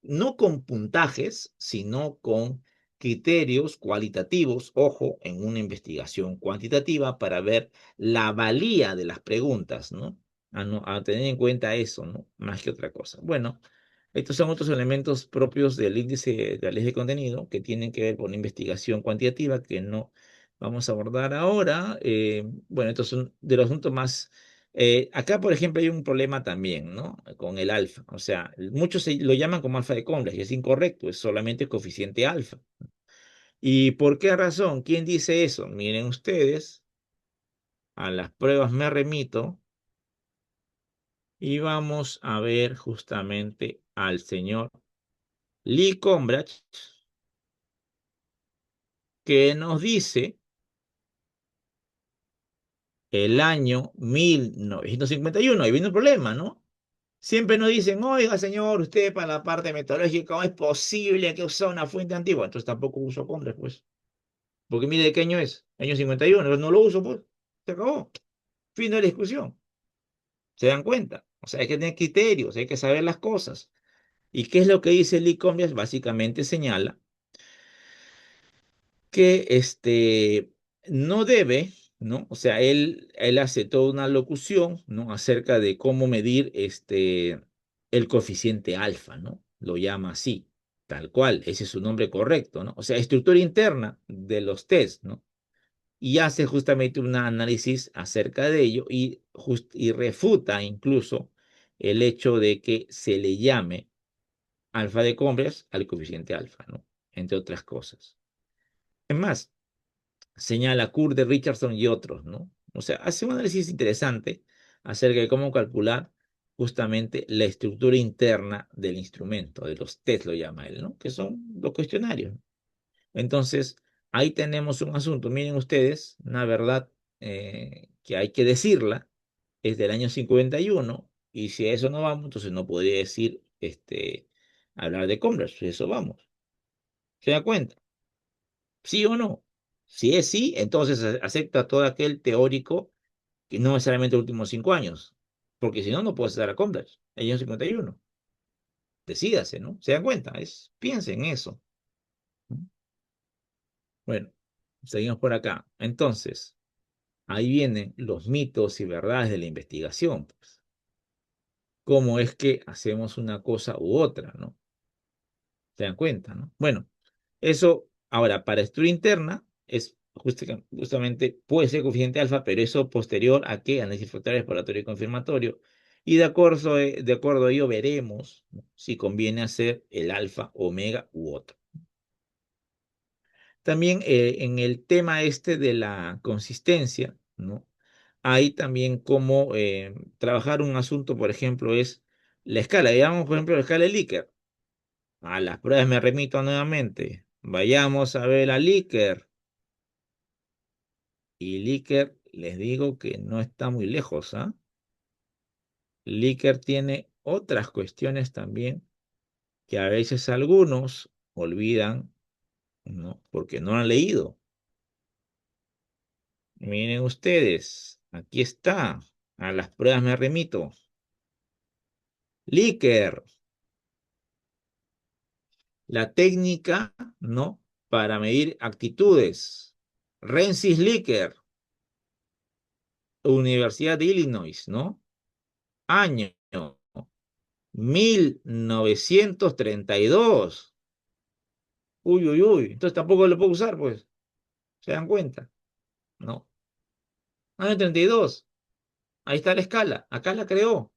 no con puntajes, sino con criterios cualitativos, ojo, en una investigación cuantitativa para ver la valía de las preguntas, ¿no? A tener en cuenta eso, ¿no? Más que otra cosa. Bueno, estos son otros elementos propios del índice de ley de contenido que tienen que ver con la investigación cuantitativa que no vamos a abordar ahora. Bueno, estos son de los asuntos más acá, por ejemplo, hay un problema también, ¿no? Con el alfa. O sea, muchos lo llaman como alfa de Covers y es incorrecto, es solamente coeficiente alfa. ¿Y por qué razón? ¿Quién dice eso? Miren ustedes, a las pruebas me remito y vamos a ver justamente al señor Lee Combrach, que nos dice el año 1951. Ahí viene el problema, ¿no? Siempre nos dicen, oiga, señor, usted para la parte metodológica, ¿cómo es posible que use una fuente antigua? Entonces tampoco uso Condres, pues. Porque mire de qué año es. Año 51, no lo uso, pues. Se acabó. Fin de la discusión. ¿Se dan cuenta? O sea, hay que tener criterios, hay que saber las cosas. ¿Y qué es lo que dice Lee Combias? Básicamente señala que no debe, ¿no? O sea, él hace toda una locución, ¿no? Acerca de cómo medir el coeficiente alfa, ¿no? Lo llama así, tal cual, ese es su nombre correcto, ¿no? O sea, estructura interna de los test, ¿no? Y hace justamente un análisis acerca de ello y refuta incluso el hecho de que se le llame alfa de Covers al coeficiente alfa, ¿no? Entre otras cosas. Es más, señala Kurt de Richardson y otros, ¿no? O sea, hace un análisis interesante acerca de cómo calcular justamente la estructura interna del instrumento, de los test lo llama él, ¿no? Que son los cuestionarios. Entonces, ahí tenemos un asunto. Miren ustedes, una verdad que hay que decirla, es del año 51, y si a eso no vamos, entonces no podría decir, hablar de Converse, eso vamos. ¿Se da cuenta? ¿Sí o no? Si es sí, entonces acepta todo aquel teórico que no necesariamente los últimos 5 años, porque si no, no puede estar a Converse, el año 51. Decídase, ¿no? ¿Se dan cuenta? Piensen en eso. Bueno, seguimos por acá. Entonces, ahí vienen los mitos y verdades de la investigación, pues. ¿Cómo es que hacemos una cosa u otra, ¿no? ¿Se dan cuenta, no? Bueno, eso, ahora, para estudio interna, es justamente, puede ser coeficiente alfa, pero eso posterior a qué, análisis factorial exploratorio y confirmatorio. Y de acuerdo a ello veremos, ¿no?, si conviene hacer el alfa, omega u otro. También en el tema este de la consistencia, ¿no? Hay también cómo trabajar un asunto, por ejemplo, es la escala. Digamos, por ejemplo, la escala de Likert. A las pruebas me remito nuevamente. Vayamos a ver a Likert. Y Likert, les digo que no está muy lejos, ¿ah? Likert tiene otras cuestiones también que a veces algunos olvidan, ¿no? Porque no han leído. Miren ustedes, aquí está. A las pruebas me remito. Likert, la técnica, ¿no?, para medir actitudes. Rensis Likert, Universidad de Illinois, ¿no? Año 1932. Uy, uy, uy. Entonces tampoco lo puedo usar, pues. ¿Se dan cuenta? No. Año 32. Ahí está la escala. Acá la creó.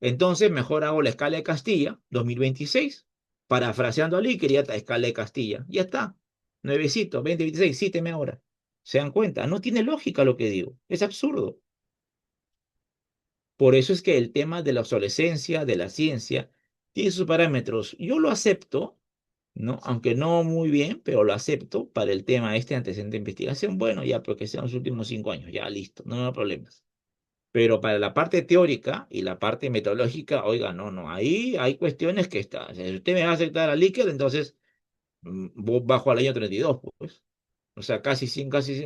Entonces, mejor hago la escala de Castilla, 2026, parafraseando a Licker, ya está, escala de Castilla. Ya está. Nuevecito, 2026, cíteme ahora. ¿Se dan cuenta? No tiene lógica lo que digo. Es absurdo. Por eso es que el tema de la obsolescencia de la ciencia tiene sus parámetros. Yo lo acepto, ¿no? Aunque no muy bien, pero lo acepto para el tema este antecedente de investigación. Bueno, ya porque sean los últimos 5 años, ya listo, no hay problemas. Pero para la parte teórica y la parte metodológica, oiga, no, no, ahí hay cuestiones que están. Si usted me va a aceptar a Likert, entonces bajo al año 32, pues. O sea,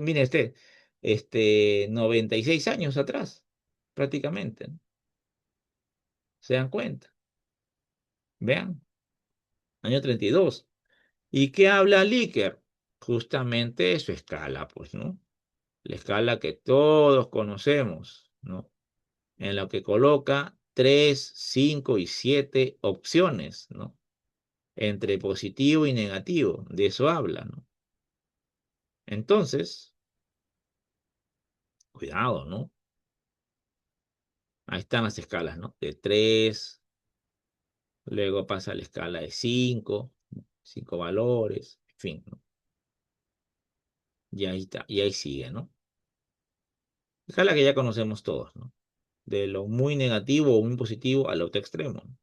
mire este, 96 años atrás, prácticamente, ¿no? ¿Se dan cuenta? Vean, año 32. ¿Y qué habla Likert? Justamente de su escala, pues, ¿no? La escala que todos conocemos, ¿no? En lo que coloca 3, 5 y 7 opciones, ¿no? Entre positivo y negativo, de eso habla, ¿no? Entonces, cuidado, ¿no? Ahí están las escalas, ¿no? De 3, luego pasa a la escala de 5, 5 valores, en fin, ¿no? Y ahí está, y ahí sigue, ¿no? Escala que ya conocemos todos, ¿no? De lo muy negativo o muy positivo al otro extremo, ¿no?,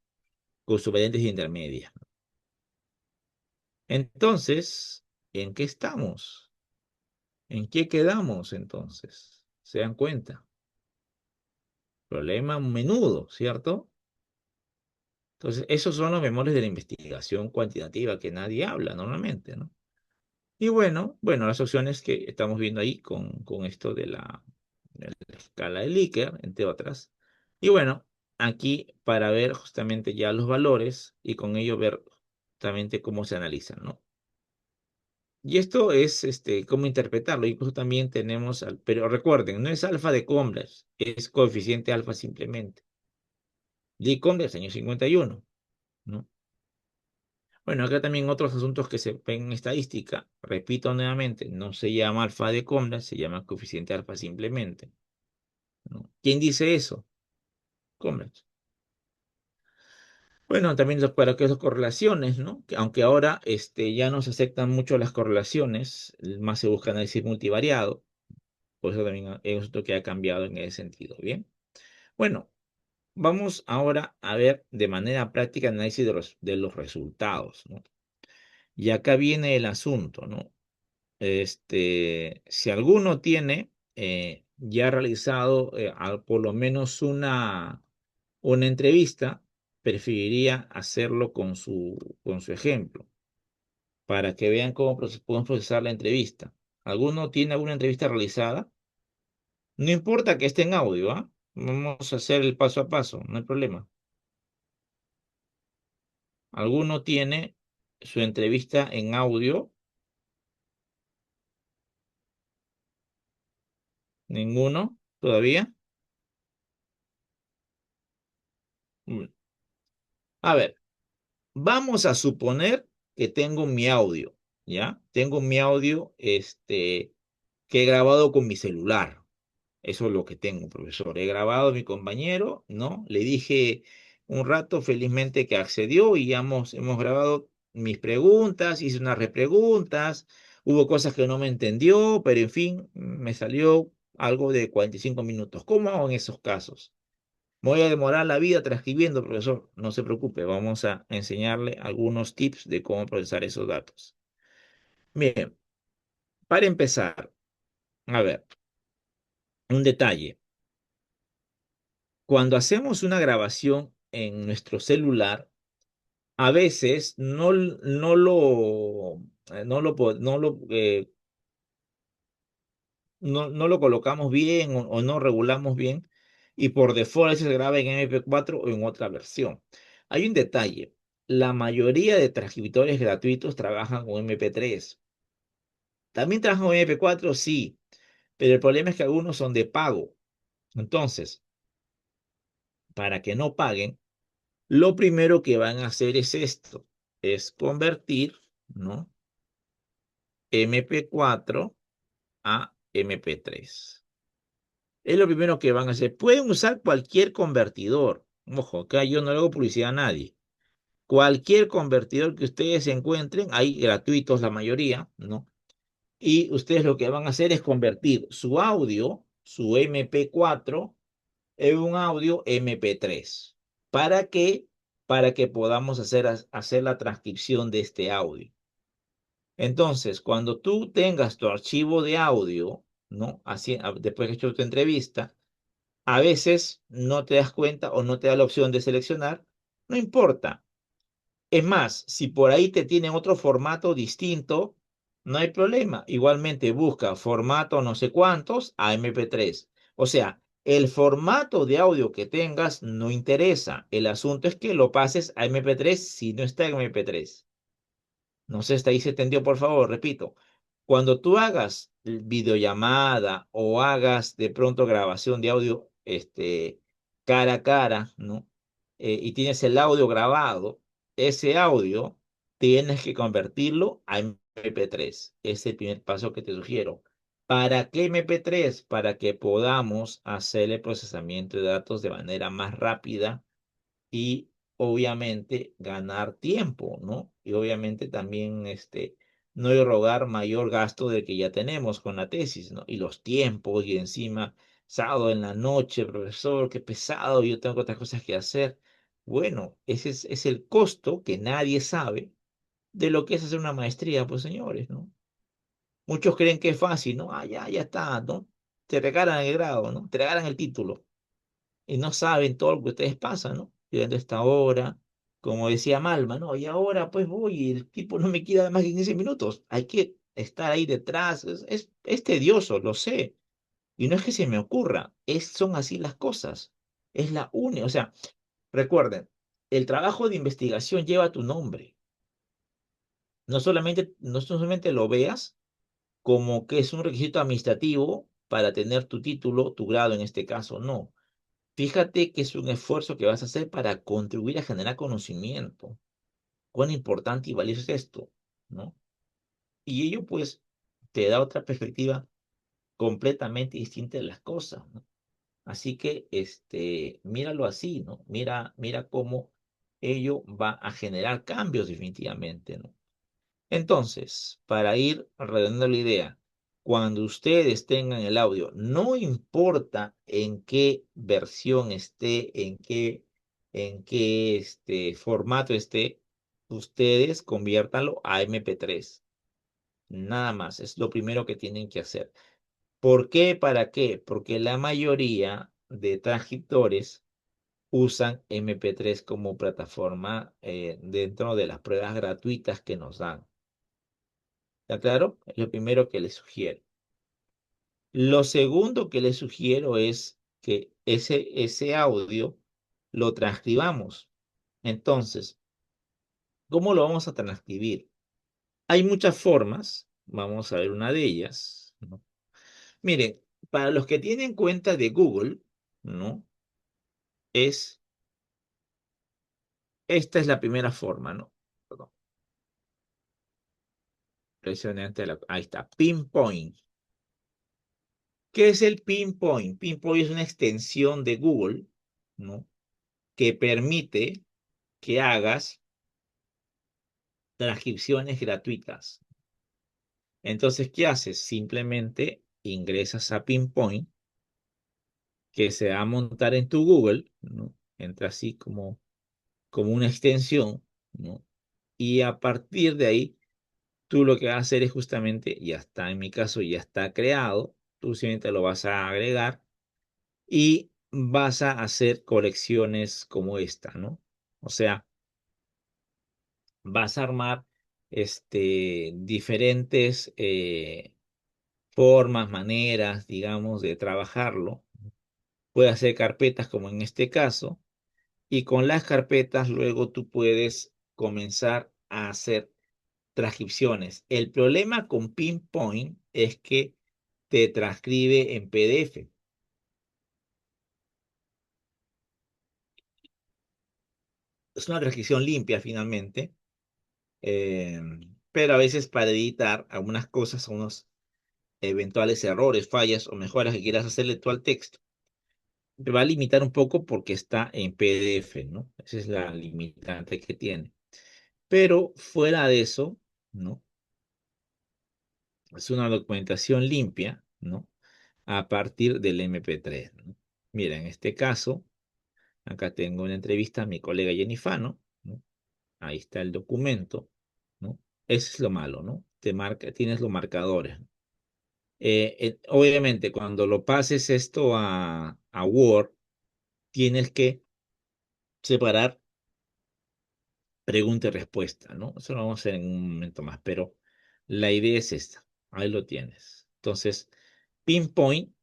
con sus variantes intermedias, ¿no? Entonces, ¿en qué estamos? ¿En qué quedamos entonces? ¿Se dan cuenta? Problema menudo, ¿cierto? Entonces, esos son los memorias de la investigación cuantitativa que nadie habla normalmente, ¿no? Y bueno, las opciones que estamos viendo ahí con esto de la escala de Likert, entre otras. Y bueno, aquí para ver justamente ya los valores y con ello ver justamente cómo se analizan, ¿no? Y esto es cómo interpretarlo. Incluso también tenemos, pero recuerden, no es alfa de Converse, es coeficiente alfa simplemente. De Converse, año 51, ¿no? Bueno, acá también otros asuntos que se ven en estadística. Repito nuevamente, no se llama alfa de Converse, se llama coeficiente alfa simplemente, ¿no? ¿Quién dice eso? Converse. Bueno, también para que esas correlaciones, ¿no? Que aunque ahora ya no se aceptan mucho las correlaciones, más se busca análisis multivariado. Por eso también es otro que ha cambiado en ese sentido. Bien. Bueno, vamos ahora a ver de manera práctica el análisis de los resultados, ¿no? Y acá viene el asunto, ¿no? Si alguno tiene ya realizado por lo menos una entrevista, preferiría hacerlo con su ejemplo, para que vean cómo podemos procesar la entrevista. ¿Alguno tiene alguna entrevista realizada? No importa que esté en audio, ¿ah? Vamos a hacer el paso a paso, no hay problema. ¿Alguno tiene su entrevista en audio? ¿Ninguno todavía? Mm. A ver, vamos a suponer que tengo mi audio, ¿ya? Tengo mi audio, que he grabado con mi celular. Eso es lo que tengo, profesor. He grabado a mi compañero, ¿no? Le dije un rato felizmente que accedió y ya hemos grabado mis preguntas, hice unas repreguntas, hubo cosas que no me entendió, pero en fin, me salió algo de 45 minutos. ¿Cómo hago en esos casos? Me voy a demorar la vida transcribiendo, profesor. No se preocupe, vamos a enseñarle algunos tips de cómo procesar esos datos. Bien, para empezar, a ver, un detalle. Cuando hacemos una grabación en nuestro celular, a veces no lo colocamos bien o no regulamos bien y por default a veces se graba en MP4 o en otra versión. Hay un detalle. La mayoría de transcriptores gratuitos trabajan con MP3. También trabajan con MP4, sí, pero el problema es que algunos son de pago. Entonces, para que no paguen, lo primero que van a hacer es esto, es convertir, ¿no? MP4 a MP3. Es lo primero que van a hacer. Pueden usar cualquier convertidor. Ojo, acá yo no le hago publicidad a nadie. Cualquier convertidor que ustedes encuentren, hay gratuitos la mayoría, ¿no? Y ustedes lo que van a hacer es convertir su audio, su MP4, en un audio MP3. ¿Para qué? Para que podamos hacer la transcripción de este audio. Entonces, cuando tú tengas tu archivo de audio, ¿no? Así, después que has hecho tu entrevista, a veces no te das cuenta o no te da la opción de seleccionar, no importa. Es más, si por ahí te tienen otro formato distinto, no hay problema. Igualmente busca formato no sé cuántos a MP3. O sea, el formato de audio que tengas no interesa. El asunto es que lo pases a MP3 si no está en MP3. No sé, hasta ahí se entendió, por favor, repito. Cuando tú hagas videollamada o hagas de pronto grabación de audio, cara a cara, ¿no? Y tienes el audio grabado, ese audio tienes que convertirlo a MP3. Es el primer paso que te sugiero. ¿Para qué MP3? Para que podamos hacer el procesamiento de datos de manera más rápida y obviamente ganar tiempo, ¿no? Y obviamente también no rogar mayor gasto del que ya tenemos con la tesis, ¿no? Y los tiempos y encima sábado en la noche, profesor, qué pesado, yo tengo otras cosas que hacer. Bueno, es el costo que nadie sabe de lo que es hacer una maestría, pues señores, ¿no? Muchos creen que es fácil, ¿no? Ah, ya está, ¿no? Te regalan el grado, ¿no? Te regalan el título y no saben todo lo que ustedes pasan, ¿no? Llegando a esta hora, como decía Malma, ¿no? Y ahora pues voy y el tipo no me queda más que 15 minutos. Hay que estar ahí detrás. Es tedioso, lo sé. Y no es que se me ocurra, son así las cosas. Es la única. O sea, recuerden, el trabajo de investigación lleva tu nombre. No solamente lo veas como que es un requisito administrativo para tener tu título, tu grado en este caso, no. Fíjate que es un esfuerzo que vas a hacer para contribuir a generar conocimiento. Cuán importante y valioso es esto, ¿no? Y ello, pues, te da otra perspectiva completamente distinta de las cosas, ¿no? Así que, míralo así, ¿no? Mira cómo ello va a generar cambios definitivamente, ¿no? Entonces, para ir redondeando la idea, cuando ustedes tengan el audio, no importa en qué versión esté, en qué formato esté, ustedes conviértanlo a MP3. Nada más, es lo primero que tienen que hacer. ¿Por qué? ¿Para qué? Porque la mayoría de transcriptores usan MP3 como plataforma dentro de las pruebas gratuitas que nos dan. ¿Está claro? Es lo primero que les sugiero. Lo segundo que les sugiero es que ese audio lo transcribamos. Entonces, ¿cómo lo vamos a transcribir? Hay muchas formas. Vamos a ver una de ellas, ¿no? Miren, para los que tienen cuenta de Google, ¿no? Es, esta es la primera forma, ¿no? Perdón, ahí está, Pinpoint. ¿Qué es el Pinpoint? Pinpoint es una extensión de Google, ¿no? Que permite que hagas transcripciones gratuitas. Entonces, ¿qué haces? Simplemente ingresas a Pinpoint, que se va a montar en tu Google, ¿no? Entra así como una extensión, ¿no? Y a partir de ahí, tú lo que vas a hacer es justamente, ya está, en mi caso ya está creado, tú simplemente lo vas a agregar y vas a hacer colecciones como esta, ¿no? O sea, vas a armar diferentes formas, maneras, digamos, de trabajarlo. Puedes hacer carpetas como en este caso, y con las carpetas luego tú puedes comenzar a hacer transcripciones. El problema con Pinpoint es que te transcribe en PDF. Es una transcripción limpia finalmente, eh, pero a veces para editar algunas cosas, unos eventuales errores, fallas o mejoras que quieras hacerle tú al texto, te va a limitar un poco porque está en PDF, ¿no? Esa es la limitante que tiene. Pero fuera de eso, ¿no? Es una documentación limpia, ¿no? A partir del MP3, ¿no? Mira, en este caso, acá tengo una entrevista a mi colega Jenny Fano, ¿no? Ahí está el documento, ¿no? Eso es lo malo, ¿no? Te marca, tienes los marcadores. Obviamente, cuando lo pases esto a Word, tienes que separar pregunta y respuesta, ¿no? Eso lo vamos a hacer en un momento más, pero la idea es esta. Ahí lo tienes. Entonces, Pinpoint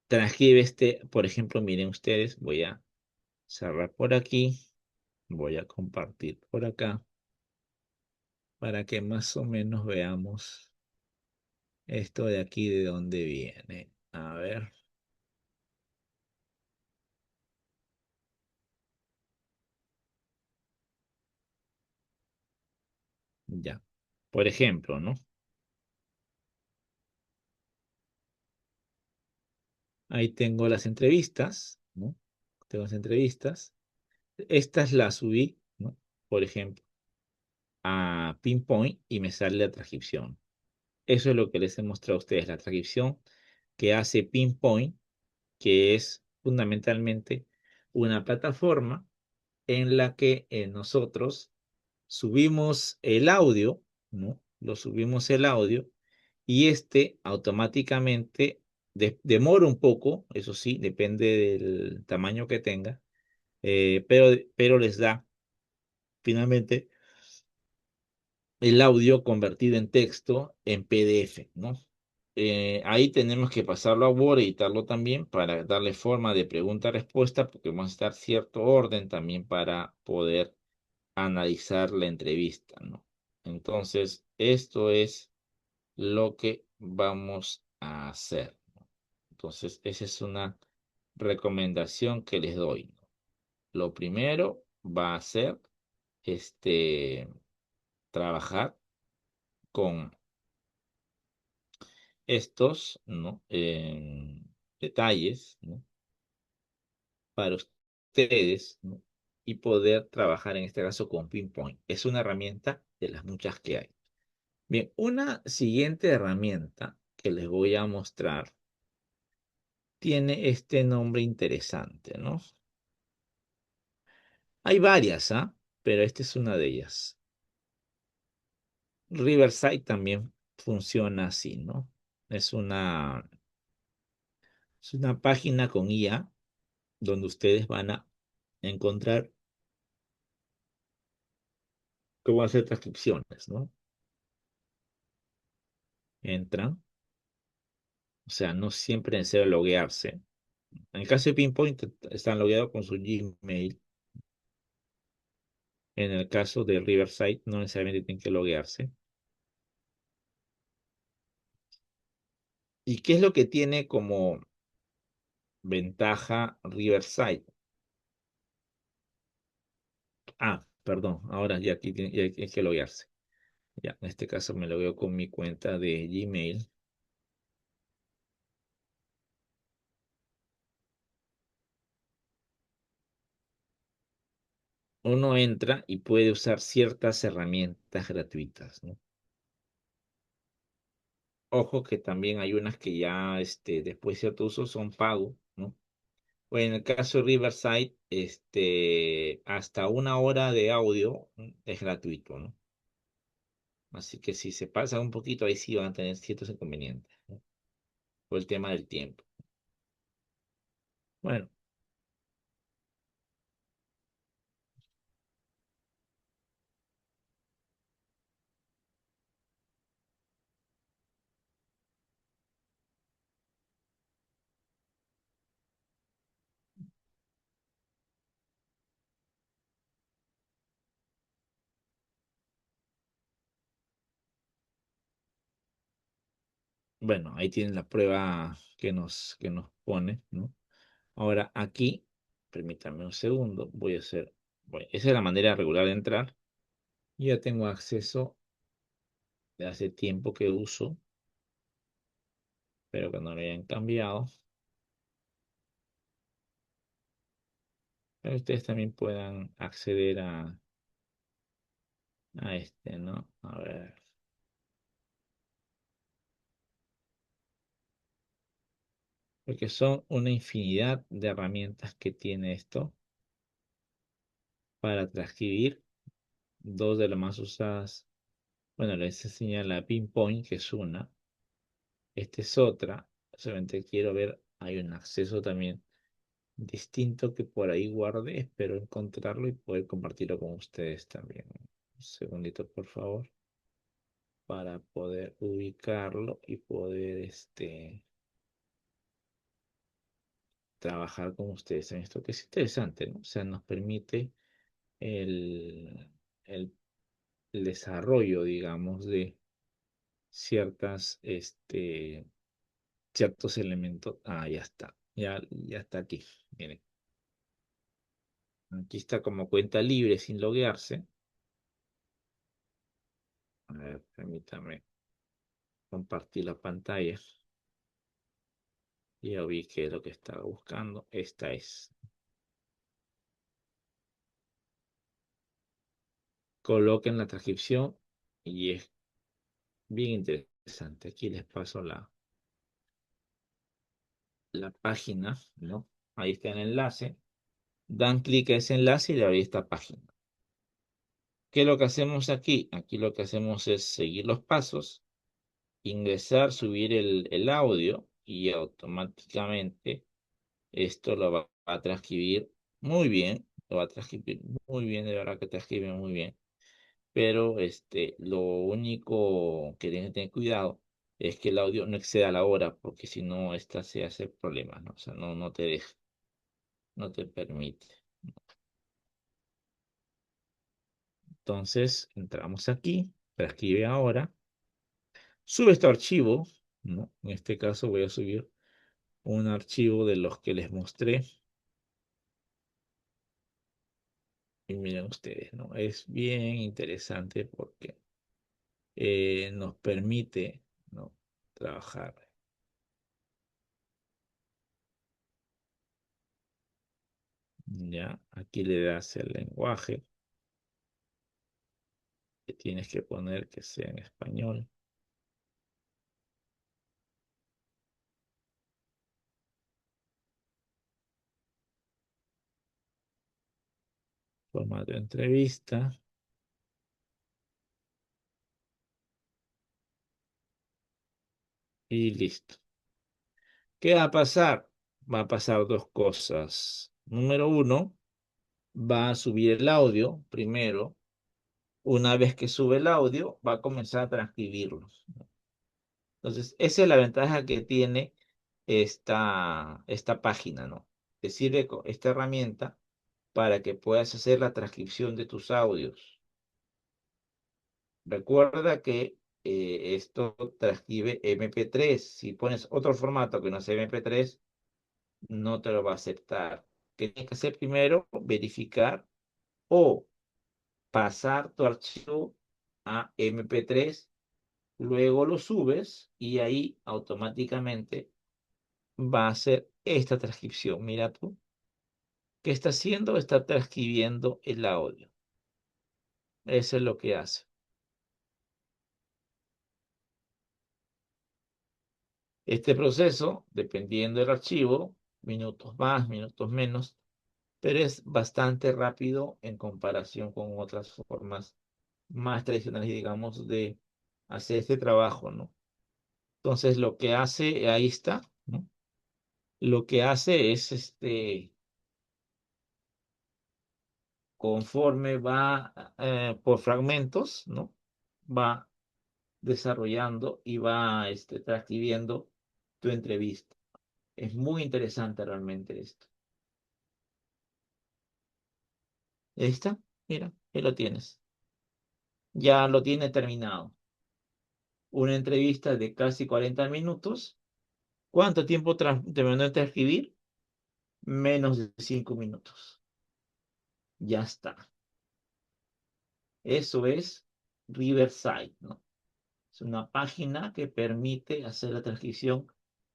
transcribe por ejemplo, miren ustedes, voy a cerrar por aquí, voy a compartir por acá para que más o menos veamos esto de aquí de dónde viene. A ver, ya. Por ejemplo, ¿no? Ahí tengo las entrevistas, ¿no? Tengo las entrevistas. Estas las subí, ¿no? Por ejemplo, a Pinpoint y me sale la transcripción. Eso es lo que les he mostrado a ustedes, la transcripción que hace Pinpoint, que es fundamentalmente una plataforma en la que nosotros subimos el audio, ¿no? Lo subimos el audio y automáticamente demora un poco, eso sí, depende del tamaño que tenga, pero les da finalmente el audio convertido en texto en PDF, ¿no? Ahí tenemos que pasarlo a Word, editarlo también para darle forma de pregunta-respuesta, porque vamos a dar cierto orden también para poder analizar la entrevista, ¿no? Entonces, esto es lo que vamos a hacer, ¿no? Entonces, esa es una recomendación que les doy, ¿no? Lo primero va a ser trabajar con estos, ¿no? Detalles, ¿no? Para ustedes, ¿no? Y poder trabajar en este caso con Pinpoint. Es una herramienta de las muchas que hay. Bien, una siguiente herramienta que les voy a mostrar tiene este nombre interesante, ¿no? Hay varias, ¿ah? Pero esta es una de ellas. Riverside también funciona así, ¿no? Es una, es una página con IA donde ustedes van a encontrar cómo hacer transcripciones, ¿no? Entran, o sea, no siempre es necesario loguearse. En el caso de Pinpoint, están logueados con su Gmail. En el caso de Riverside, no necesariamente tienen que loguearse. ¿Y qué es lo que tiene como ventaja Riverside? Ah, perdón, ahora ya aquí ya hay que loguearse. Ya, en este caso me logueo con mi cuenta de Gmail. Uno entra y puede usar ciertas herramientas gratuitas, ¿no? Ojo que también hay unas que ya después de cierto uso son pago, ¿no? O en el caso de Riverside, hasta 1 hora de audio es gratuito, ¿no? Así que si se pasa un poquito, ahí sí van a tener ciertos inconvenientes, ¿no? Por el tema del tiempo. Bueno, bueno, ahí tienen la prueba que nos pone, ¿no? Ahora aquí, permítanme un segundo, voy a hacer, bueno, esa es la manera regular de entrar. Ya tengo acceso de hace tiempo que uso, pero que no lo hayan cambiado. Pero ustedes también puedan acceder a ¿no? A ver, porque son una infinidad de herramientas que tiene esto para transcribir. Dos de las más usadas, bueno, les enseña la Pinpoint, que es una. Esta es otra. Solamente quiero ver, hay un acceso también distinto que por ahí guardé. Espero encontrarlo y poder compartirlo con ustedes también. Un segundito, por favor, para poder ubicarlo y poder trabajar con ustedes en esto, que es interesante, ¿no? O sea, nos permite el, el, el desarrollo, digamos, de ciertas, ciertos elementos. Ah, ya está. Ya está aquí. Miren, aquí está como cuenta libre sin loguearse. A ver, permítame compartir la pantalla. Ya vi que es lo que estaba buscando. Esta es. Coloquen la transcripción y es bien interesante. Aquí les paso la página, ¿no? Ahí está el enlace. Dan clic a ese enlace y le abre esta página. ¿Qué es lo que hacemos aquí? Aquí lo que hacemos es seguir los pasos, ingresar, subir el audio y automáticamente esto lo va a transcribir muy bien. Lo va a transcribir muy bien, de verdad que transcribe muy bien. Pero lo único que tienes que tener cuidado es que el audio no exceda la hora, porque si no, esta se hace problema, ¿no? O sea, no te deja, no te permite. Entonces, entramos aquí, transcribe ahora, sube este archivo, ¿no? En este caso voy a subir un archivo de los que les mostré. Y miren ustedes, ¿no? Es bien interesante porque nos permite, ¿no? Trabajar. Ya, aquí le das el lenguaje que tienes que poner que sea en español. Formato de entrevista. y listo. ¿Qué va a pasar? Va a pasar dos cosas. Número uno, va a subir el audio primero. Una vez que sube el audio, va a comenzar a transcribirlo. Entonces, esa es la ventaja que tiene esta página, ¿no? Te sirve esta herramienta para que puedas hacer la transcripción de tus audios. Recuerda que esto transcribe MP3. Si pones otro formato que no sea MP3, no te lo va a aceptar. ¿Qué tienes que hacer primero? Verificar o pasar tu archivo a MP3, luego lo subes y ahí automáticamente va a hacer esta transcripción. Mira tú, ¿qué está haciendo? Está transcribiendo el audio. Eso es lo que hace. Este proceso, dependiendo del archivo, minutos más, minutos menos, pero es bastante rápido en comparación con otras formas más tradicionales, digamos, de hacer este trabajo, ¿no? Entonces, lo que hace, ahí está, ¿no? Lo que hace es, conforme va por fragmentos, ¿no? Va desarrollando y va transcribiendo tu entrevista. Es muy interesante realmente esto. Ahí está, mira, ahí lo tienes. Ya lo tiene terminado. Una entrevista de casi 40 minutos. ¿Cuánto tiempo terminó de transcribir? Menos de 5 minutos. Ya está. Eso es Riverside, ¿no? Es una página que permite hacer la transcripción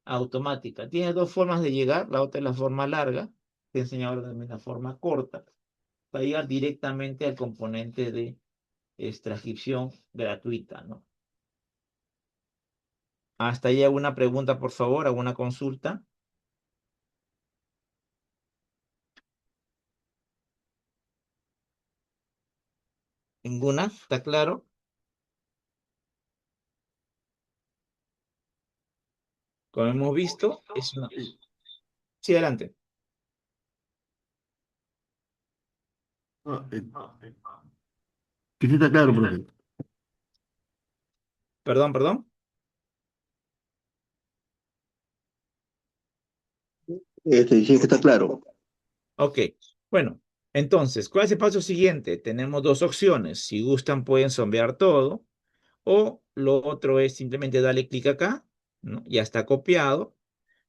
automática. Tiene dos formas de llegar. La otra es la forma larga. Te enseño ahora también la forma corta, para llegar directamente al componente de transcripción gratuita, ¿no? Hasta ahí alguna pregunta, por favor, alguna consulta. ¿Ninguna? ¿Está claro? Como hemos visto, es una... Sí, adelante. Ah, que sí está claro, profe. Perdón, perdón. Dije que está claro. Ok. Bueno, entonces, ¿cuál es el paso siguiente? Tenemos dos opciones. Si gustan, pueden sombrear todo. O lo otro es simplemente darle clic acá, ¿no? Ya está copiado.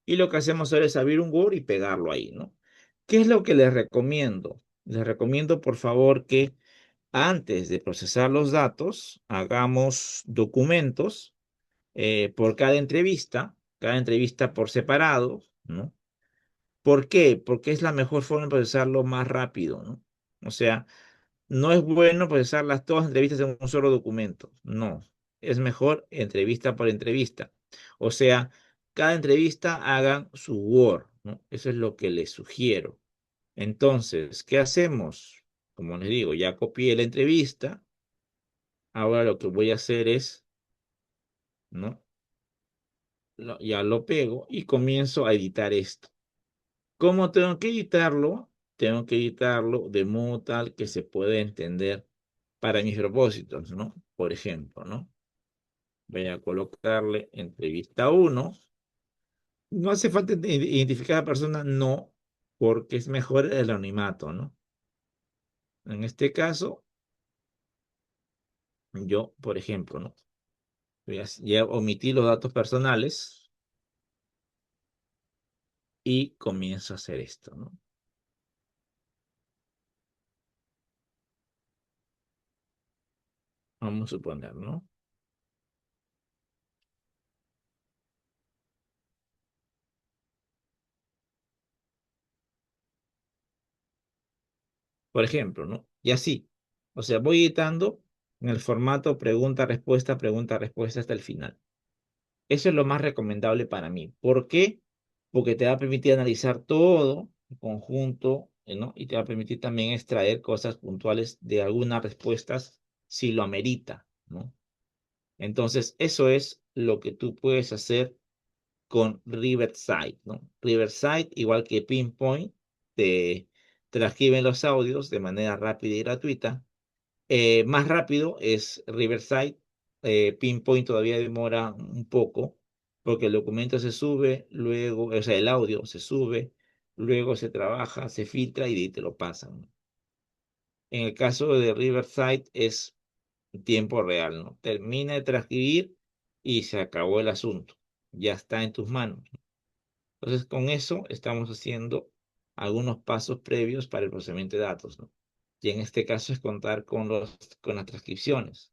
Y lo que hacemos ahora es abrir un Word y pegarlo ahí, ¿no? ¿Qué es lo que les recomiendo? Les recomiendo, por favor, que antes de procesar los datos, hagamos documentos por cada entrevista por separado, ¿no? ¿Por qué? Porque es la mejor forma de procesarlo más rápido, ¿no? O sea, no es bueno procesar todas las entrevistas en un solo documento, no. Es mejor entrevista por entrevista. O sea, cada entrevista hagan su Word, ¿no? Eso es lo que les sugiero. Entonces, ¿qué hacemos? Como les digo, ya copié la entrevista. Ahora lo que voy a hacer es, ¿no? Ya lo pego y comienzo a editar esto. ¿Cómo tengo que editarlo? Tengo que editarlo de modo tal que se pueda entender para mis propósitos, ¿no? Por ejemplo, ¿no? Voy a colocarle entrevista uno. No hace falta identificar a la persona, no, porque es mejor el anonimato, ¿no? En este caso, yo, por ejemplo, ¿no? Ya omití los datos personales y comienzo a hacer esto, ¿no? Vamos a suponer, ¿no? Por ejemplo, ¿no? Y así. O sea, voy editando en el formato pregunta, respuesta hasta el final. Eso es lo más recomendable para mí. ¿Por qué? Porque te va a permitir analizar todo en conjunto, ¿no? Y te va a permitir también extraer cosas puntuales de algunas respuestas si lo amerita, ¿no? Entonces, eso es lo que tú puedes hacer con Riverside, ¿no? Riverside, igual que Pinpoint, te transcriben los audios de manera rápida y gratuita. Más rápido es Riverside. Pinpoint todavía demora un poco porque el documento se sube, luego, o sea, el audio se sube, luego se trabaja, se filtra y de ahí te lo pasan. En el caso de Riverside es tiempo real, ¿no? Termina de transcribir y se acabó el asunto. Ya está en tus manos. Entonces, con eso estamos haciendo algunos pasos previos para el procesamiento de datos, ¿no? Y en este caso es contar con las transcripciones.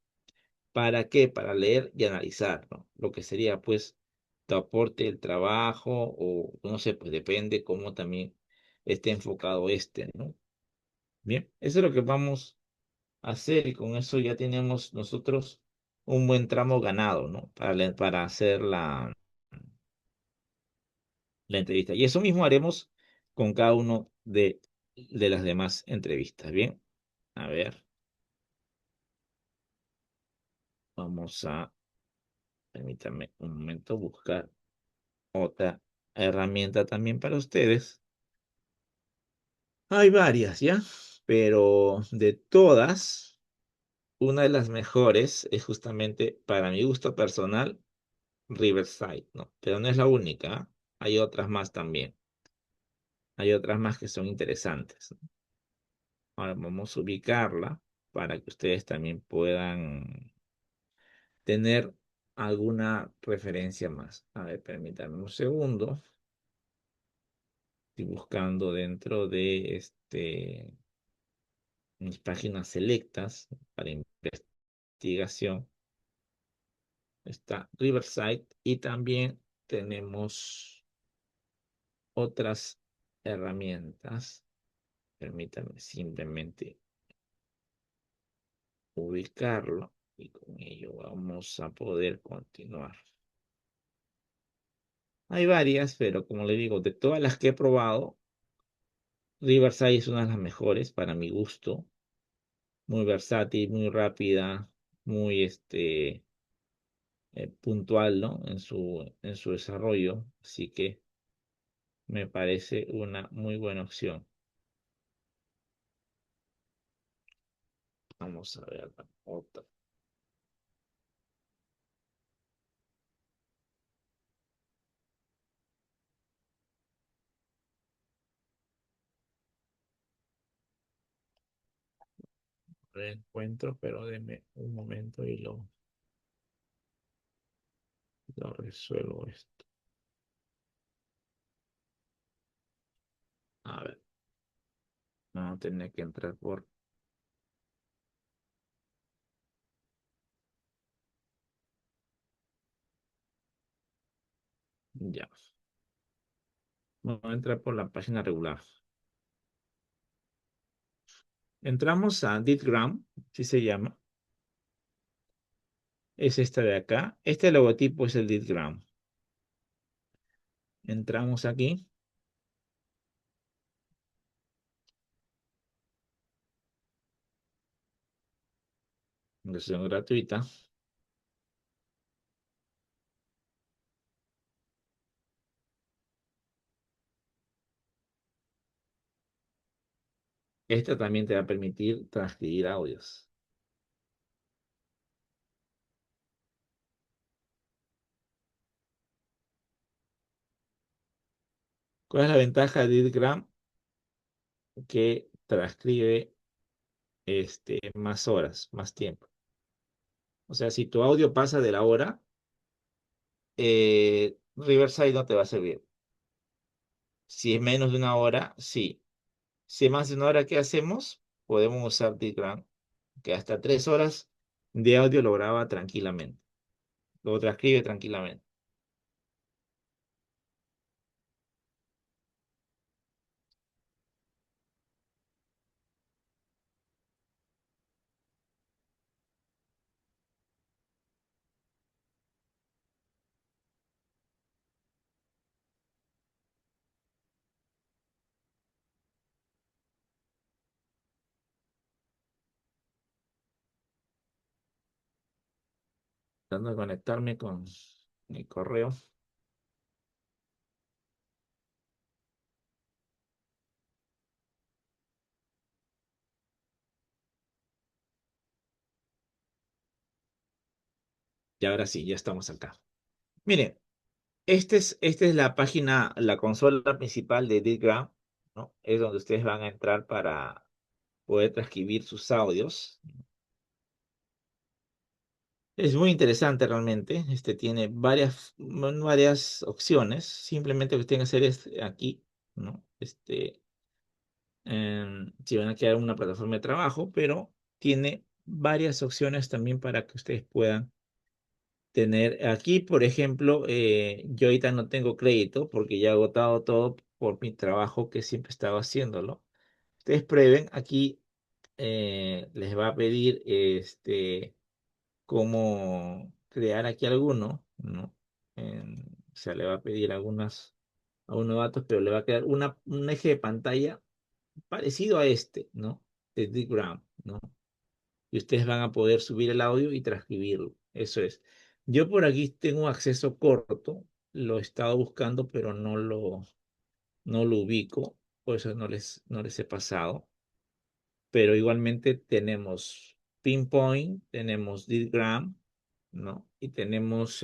¿Para qué? Para leer y analizar, ¿no? Lo que sería, pues, tu aporte del trabajo o, no sé, pues depende cómo también esté enfocado este, ¿no? Bien, eso es lo que vamos a hacer y con eso ya tenemos nosotros un buen tramo ganado, ¿no? Para hacer la entrevista. Y eso mismo haremos con cada uno de las demás entrevistas. Bien, a ver, vamos a, permítanme un momento, buscar otra herramienta también para ustedes. Hay varias, ¿ya? Pero de todas, una de las mejores es justamente, para mi gusto personal, Riverside, ¿no? Pero no es la única, ¿ah? Hay otras más también. Hay otras más que son interesantes, ¿no? Ahora vamos a ubicarla para que ustedes también puedan tener alguna referencia más. A ver, permítanme un segundo. Estoy buscando dentro de mis páginas selectas para investigación. Está Riverside y también tenemos otras herramientas. Permítanme simplemente ubicarlo y con ello vamos a poder continuar. Hay varias, pero como le digo, de todas las que he probado, Riverside es una de las mejores para mi gusto. Muy versátil, muy rápida, muy puntual, ¿no? En su desarrollo. Así que me parece una muy buena opción. Vamos a ver la otra. Lo encuentro, pero denme un momento y lo resuelvo esto. A ver, vamos a tener que entrar por ya. Vamos a entrar por la página regular. Entramos a DeepGram, así se llama. Es esta de acá. Este logotipo es el DeepGram. Entramos aquí. Versión gratuita. Esta también te va a permitir transcribir audios. ¿Cuál es la ventaja de DeepGram? Que transcribe más horas, más tiempo. O sea, si tu audio pasa de la hora, Riverside no te va a servir. Si es menos de una hora, sí. Si es más de una hora, ¿qué hacemos? Podemos usar DeepGram, que hasta 3 horas de audio lo graba tranquilamente. Lo transcribe tranquilamente. tratando de conectarme con mi correo. Y ahora sí, ya estamos acá. Miren, esta es la página, la consola principal de DeepGram, ¿no? Es donde ustedes van a entrar para poder transcribir sus audios. Es muy interesante realmente. Tiene varias opciones. Simplemente lo que tienen que hacer es aquí, ¿no? Si van a crear una plataforma de trabajo, pero tiene varias opciones también para que ustedes puedan tener. Aquí, por ejemplo, yo ahorita no tengo crédito porque ya he agotado todo por mi trabajo que siempre estaba haciéndolo. Ustedes prueben, aquí les va a pedir cómo crear aquí alguno, ¿no? O sea, le va a pedir algunos datos, pero le va a quedar un eje de pantalla parecido a ¿no? De DeepGram, ¿no? Y ustedes van a poder subir el audio y transcribirlo. Eso es. Yo por aquí tengo un acceso corto, lo he estado buscando, pero no lo ubico, por eso no les he pasado. Pero igualmente tenemos Pinpoint, tenemos DeepGram, ¿no? Y tenemos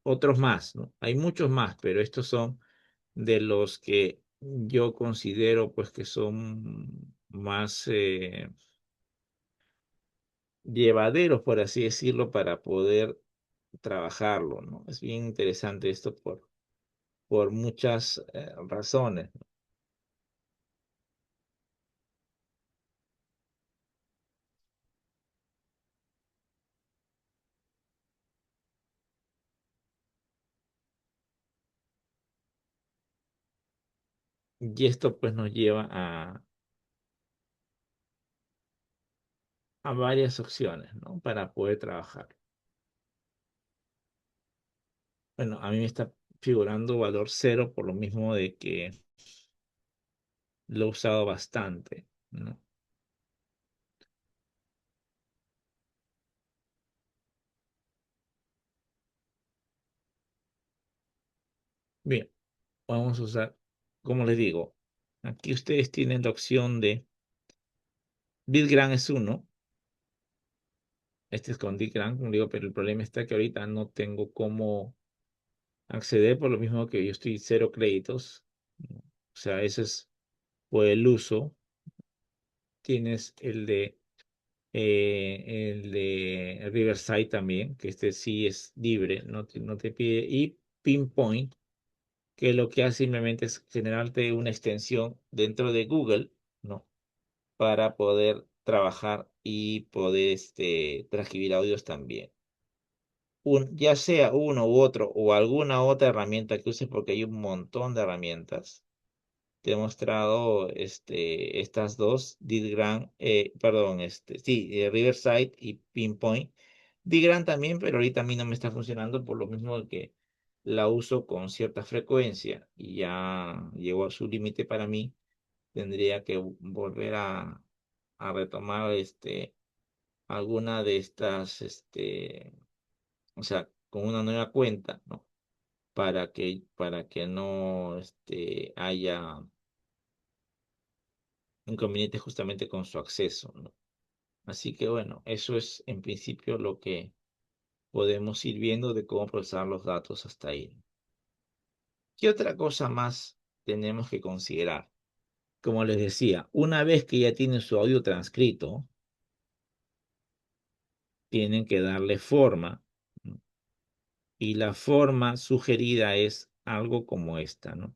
otros más, ¿no? Hay muchos más, pero estos son de los que yo considero pues que son más llevaderos, por así decirlo, para poder trabajarlo, ¿no? Es bien interesante esto por muchas razones. Y esto pues nos lleva a varias opciones, ¿no? Para poder trabajar. Bueno, a mí me está figurando valor cero por lo mismo de que lo he usado bastante, ¿no? Bien, vamos a usar, como les digo, aquí ustedes tienen la opción de BitGran es uno. Este es con DeepGram, como digo, pero el problema está que ahorita no tengo cómo acceder por lo mismo que yo estoy cero créditos, ¿no? O sea, ese es por el uso. Tienes el de Riverside también, que este sí es libre, no te pide. Y Pinpoint, que lo que hace simplemente es generarte una extensión dentro de Google, ¿no? Para poder trabajar y poder transcribir audios también. Ya sea uno u otro o alguna otra herramienta que uses, porque hay un montón de herramientas. Te he mostrado estas dos, DeepGram, perdón, sí, Riverside y Pinpoint. DeepGram también, pero ahorita a mí no me está funcionando por lo mismo de que la uso con cierta frecuencia y ya llegó a su límite para mí. Tendría que volver a retomar alguna de estas, o sea, con una nueva cuenta, ¿no? Para que no haya inconvenientes justamente con su acceso, ¿no? Así que bueno, eso es en principio lo que podemos ir viendo de cómo procesar los datos hasta ahí. ¿Qué otra cosa más tenemos que considerar? Como les decía, una vez que ya tienen su audio transcrito, tienen que darle forma, ¿no? Y la forma sugerida es algo como esta, ¿no?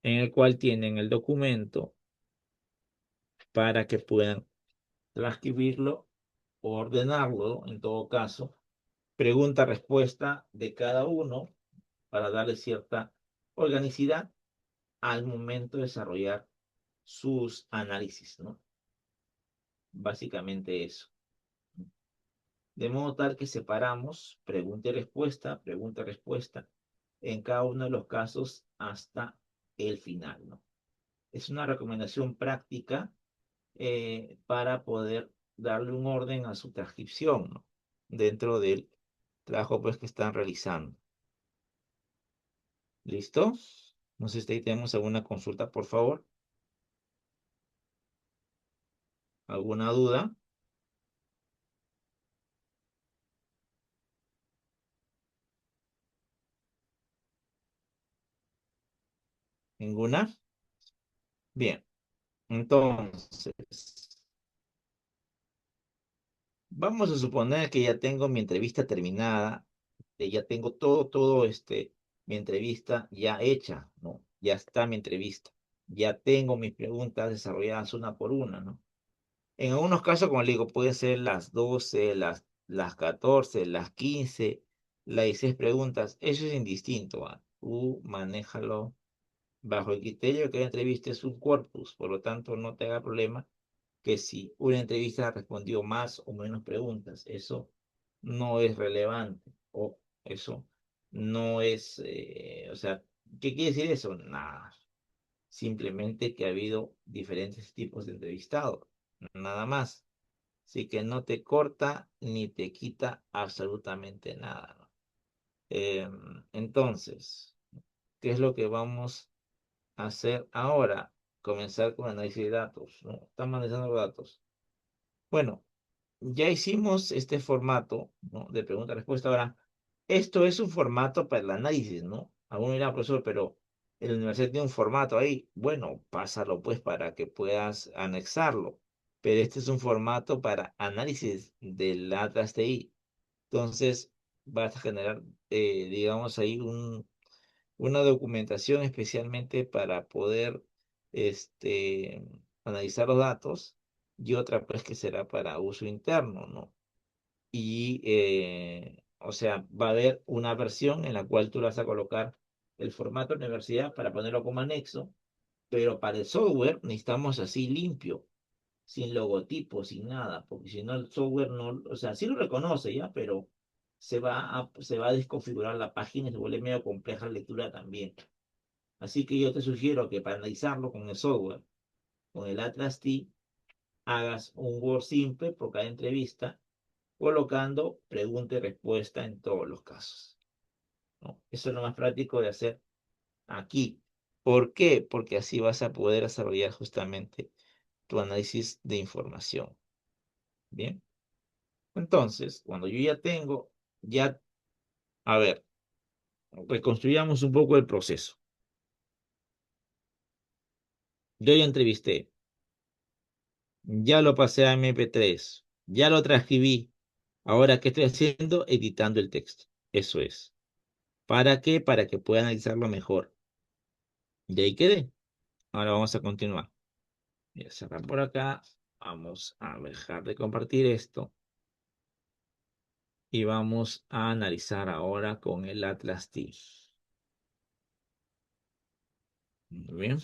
En el cual tienen el documento para que puedan transcribirlo o ordenarlo, en todo caso, pregunta-respuesta de cada uno para darle cierta organicidad al momento de desarrollar sus análisis, ¿no? Básicamente eso. De modo tal que separamos pregunta y respuesta en cada uno de los casos hasta el final, ¿no? Es una recomendación práctica para poder darle un orden a su transcripción, ¿no? dentro del trabajo pues que están realizando. ¿Listo? No sé si ahí tenemos alguna consulta, por favor. ¿Alguna duda? ¿Ninguna? Bien, entonces, vamos a suponer que ya tengo mi entrevista terminada, que ya tengo mi entrevista ya hecha, ¿no? Ya está mi entrevista. Ya tengo mis preguntas desarrolladas una por una, ¿no? En algunos casos, como le digo, puede ser las 12, las 14, las 15, las 16 preguntas. Eso es indistinto, ¿va? Tú manéjalo bajo el criterio que la entrevista es un corpus, por lo tanto, no te haga problema que si una entrevista respondió más o menos preguntas, eso no es relevante o eso no es, o sea, ¿qué quiere decir eso? Nada, simplemente que ha habido diferentes tipos de entrevistados, nada más. Así que no te corta ni te quita absolutamente nada, ¿no? Entonces, ¿qué es lo que vamos a hacer ahora? Comenzar con análisis de datos, ¿no? Estamos analizando los datos. Bueno, ya hicimos este formato, ¿no? De pregunta-respuesta. Ahora, esto es un formato para el análisis, ¿no? Alguno dirá, profesor, pero en la universidad tiene un formato ahí. Bueno, pásalo pues para que puedas anexarlo. Pero este es un formato para análisis del Atlas TI. Entonces, vas a generar, digamos, ahí una documentación especialmente para poder este, analizar los datos y otra pues que será para uso interno, ¿no? Y, o sea, va a haber una versión en la cual tú le vas a colocar el formato de universidad para ponerlo como anexo, pero para el software necesitamos así limpio, sin logotipo, sin nada, porque si no el software no, o sea, sí lo reconoce ya, pero se va a desconfigurar la página y se vuelve medio compleja la lectura también. Así que yo te sugiero que para analizarlo con el software, con el Atlas T, hagas un Word simple por cada entrevista, colocando pregunta y respuesta en todos los casos, ¿no? Eso es lo más práctico de hacer aquí. ¿Por qué? Porque así vas a poder desarrollar justamente tu análisis de información. Bien. Entonces, cuando yo ya tengo, ya, a ver, reconstruyamos un poco el proceso. Yo ya entrevisté, ya lo pasé a MP3, ya lo transcribí. Ahora, ¿qué estoy haciendo? Editando el texto. Eso es. ¿Para qué? Para que pueda analizarlo mejor. Y ahí quedé. Ahora vamos a continuar. Voy a cerrar por acá. Vamos a dejar de compartir esto. Y vamos a analizar ahora con el Atlas T. Muy bien.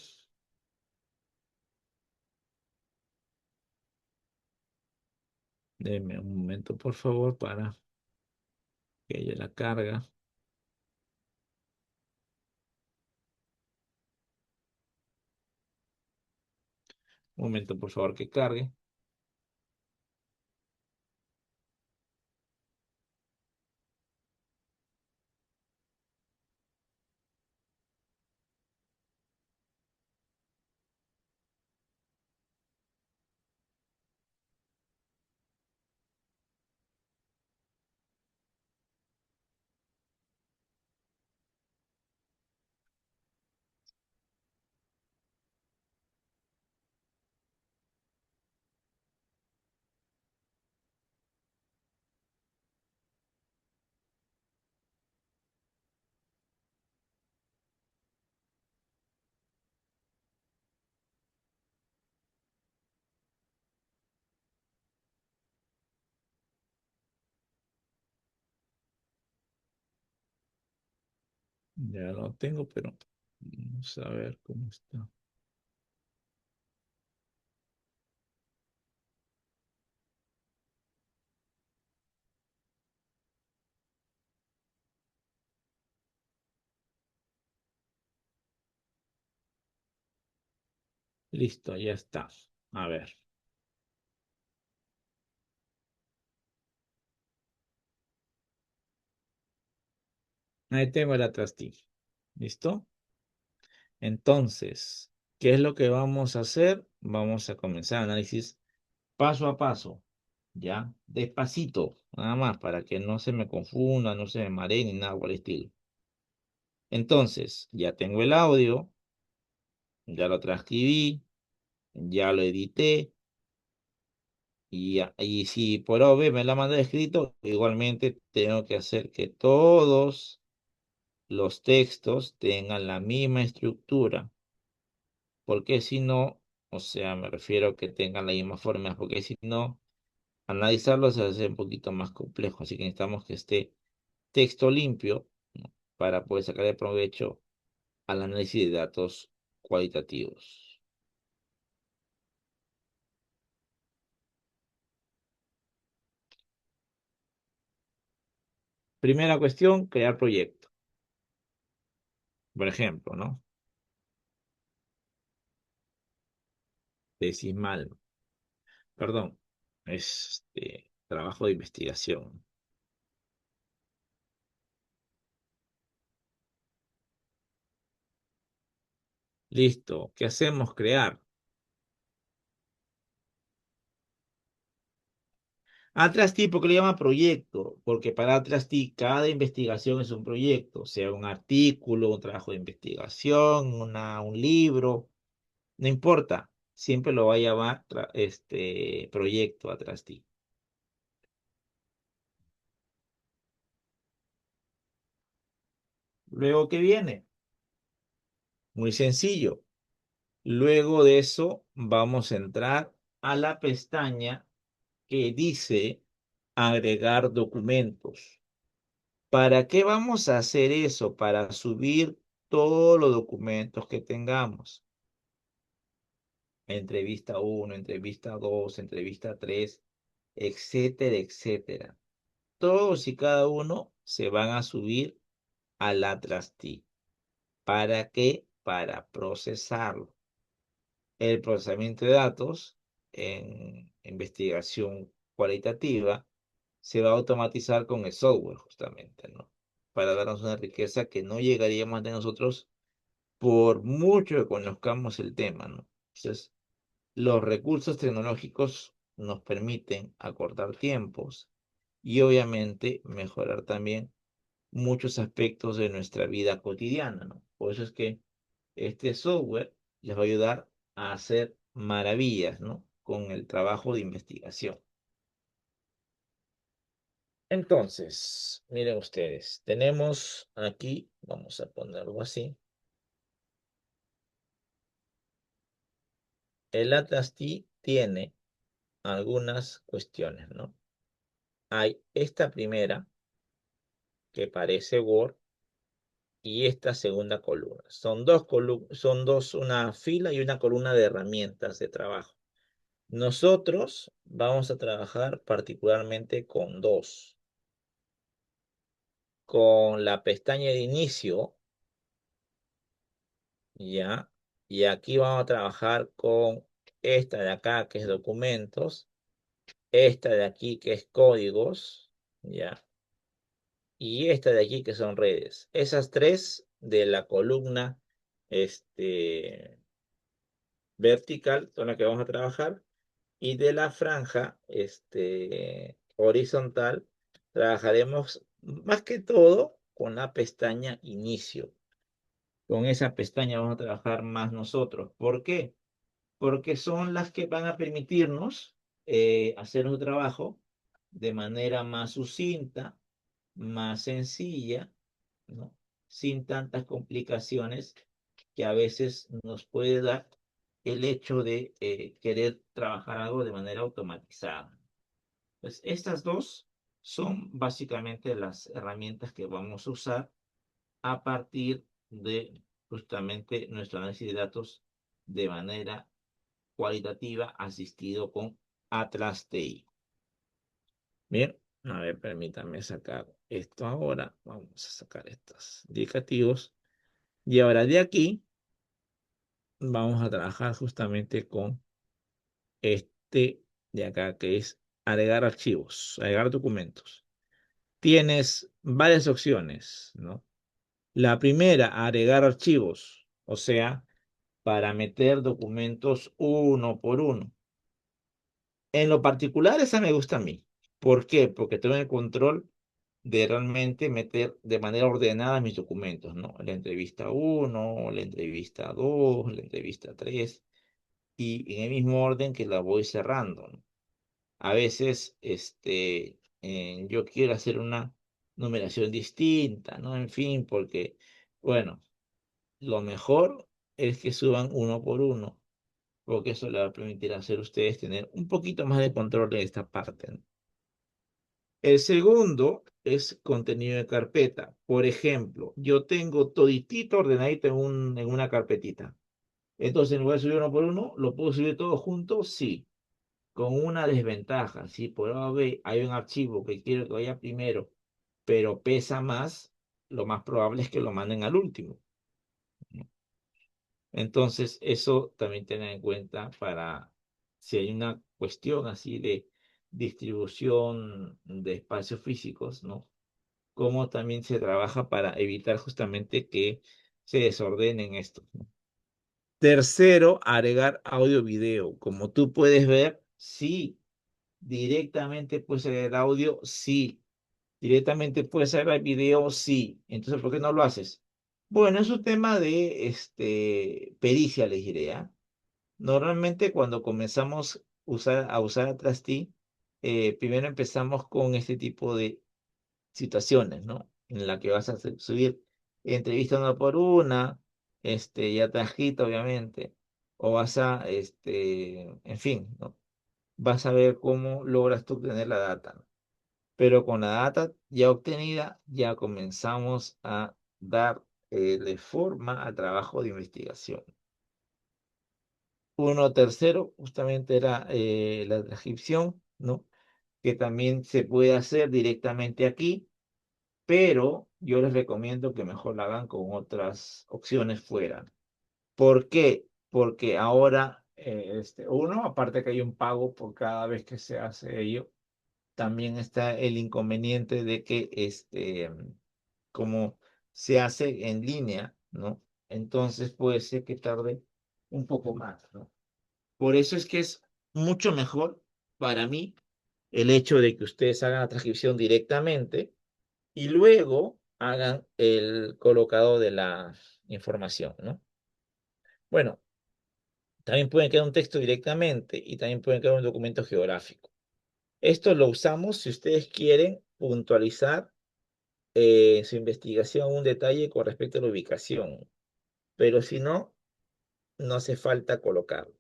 Denme un momento, por favor, para que haya la carga. Un momento, por favor, que cargue. Ya lo tengo, pero vamos a ver cómo está. Listo, ya está. A ver. Ahí tengo el Atlas T. ¿Listo? Entonces, ¿qué es lo que vamos a hacer? Vamos a comenzar análisis paso a paso, ¿ya? Despacito, nada más, para que no se me confunda, no se me maree ni nada por el estilo. Entonces, ya tengo el audio, ya lo transcribí, ya lo edité, y si por OV me la manda escrito, igualmente tengo que hacer que todos los textos tengan la misma estructura, porque si no, o sea, me refiero a que tengan la misma forma, porque si no, analizarlo se hace un poquito más complejo, así que necesitamos que esté texto limpio, ¿no? Para poder sacar provecho al análisis de datos cualitativos. Primera cuestión, crear proyecto. Por ejemplo, ¿no? Decimal, perdón, trabajo de investigación. Listo, ¿qué hacemos? Crear. Atlas T, ¿por qué le llama proyecto? Porque para Atlas T cada investigación es un proyecto, sea un artículo, un trabajo de investigación, un libro, no importa, siempre lo va a llamar proyecto Atlas T. Luego, ¿qué viene? Muy sencillo. Luego de eso, vamos a entrar a la pestaña que dice agregar documentos. ¿Para qué vamos a hacer eso? Para subir todos los documentos que tengamos. Entrevista uno, entrevista 2, entrevista 3, etcétera, etcétera. Todos y cada uno se van a subir al Atlas T. ¿Para qué? Para procesarlo. El procesamiento de datos en investigación cualitativa se va a automatizar con el software, justamente, ¿no? Para darnos una riqueza que no llegaríamos de nosotros por mucho que conozcamos el tema, ¿no? Entonces, los recursos tecnológicos nos permiten acortar tiempos y obviamente mejorar también muchos aspectos de nuestra vida cotidiana, ¿no? Por eso es que este software les va a ayudar a hacer maravillas, ¿no? Con el trabajo de investigación. Entonces, miren ustedes, tenemos aquí, vamos a ponerlo así, el Atlas T tiene algunas cuestiones, ¿no? Hay esta primera que parece Word y esta segunda columna. Son dos, una fila y una columna de herramientas de trabajo. Nosotros vamos a trabajar particularmente con dos. Con la pestaña de inicio, ¿ya? Y aquí vamos a trabajar con esta de acá, que es documentos, esta de aquí, que es códigos, ¿ya? Y esta de aquí, que son redes. Esas tres de la columna vertical son las que vamos a trabajar. Y de la franja horizontal, trabajaremos más que todo con la pestaña inicio. Con esa pestaña vamos a trabajar más nosotros. ¿Por qué? Porque son las que van a permitirnos hacer nuestro trabajo de manera más sucinta, más sencilla, ¿no? Sin tantas complicaciones que a veces nos puede dar el hecho de querer trabajar algo de manera automatizada. Pues estas dos son básicamente las herramientas que vamos a usar a partir de justamente nuestro análisis de datos de manera cualitativa asistido con Atlas TI. Bien, a ver, permítanme sacar esto ahora. Vamos a sacar estos indicativos. Y ahora de aquí vamos a trabajar justamente con este de acá, que es agregar archivos, agregar documentos. Tienes varias opciones, ¿no? La primera, agregar archivos, o sea, para meter documentos uno por uno. En lo particular, esa me gusta a mí. ¿Por qué? Porque tengo el control de realmente meter de manera ordenada mis documentos, ¿no? La entrevista uno, la entrevista 2, la entrevista 3, y en el mismo orden que la voy cerrando, ¿no? A veces, yo quiero hacer una numeración distinta, ¿no? En fin, porque, bueno, lo mejor es que suban uno por uno, porque eso le va a permitir hacer ustedes tener un poquito más de control de esta parte, ¿no? El segundo es contenido de carpeta. Por ejemplo, yo tengo toditito ordenadito en una carpetita. Entonces, en lugar de subir uno por uno, ¿lo puedo subir todo junto? Sí, con una desventaja. Si por A o B hay un archivo que quiero que vaya primero, pero pesa más, lo más probable es que lo manden al último. Entonces, eso también tener en cuenta para si hay una cuestión así de distribución de espacios físicos, ¿no? Cómo también se trabaja para evitar justamente que se desordenen esto. Tercero, agregar audio-video. Como tú puedes ver, sí, directamente puedes agregar audio, sí, directamente puedes agregar video, sí. Entonces, ¿por qué no lo haces? Bueno, es un tema de pericia, les diré, ¿ah? Normalmente cuando comenzamos a usar Atrasti, primero empezamos con este tipo de situaciones, ¿no? En la que vas a subir entrevista una por una, ya tajita, obviamente, o vas a, en fin, ¿no? Vas a ver cómo logras tú obtener la data, ¿no? Pero con la data ya obtenida, ya comenzamos a dar de forma al trabajo de investigación. Uno tercero, justamente era la transcripción, ¿no? Que también se puede hacer directamente aquí, pero yo les recomiendo que mejor la hagan con otras opciones fuera. ¿Por qué? Porque ahora, uno, aparte que hay un pago por cada vez que se hace ello, también está el inconveniente de que, como se hace en línea, ¿no? Entonces puede ser que tarde un poco más, ¿no? Por eso es que es mucho mejor para mí el hecho de que ustedes hagan la transcripción directamente y luego hagan el colocado de la información, ¿no? Bueno, también pueden crear un texto directamente y también pueden crear un documento geográfico. Esto lo usamos si ustedes quieren puntualizar en su investigación un detalle con respecto a la ubicación, pero si no, no hace falta colocarlo.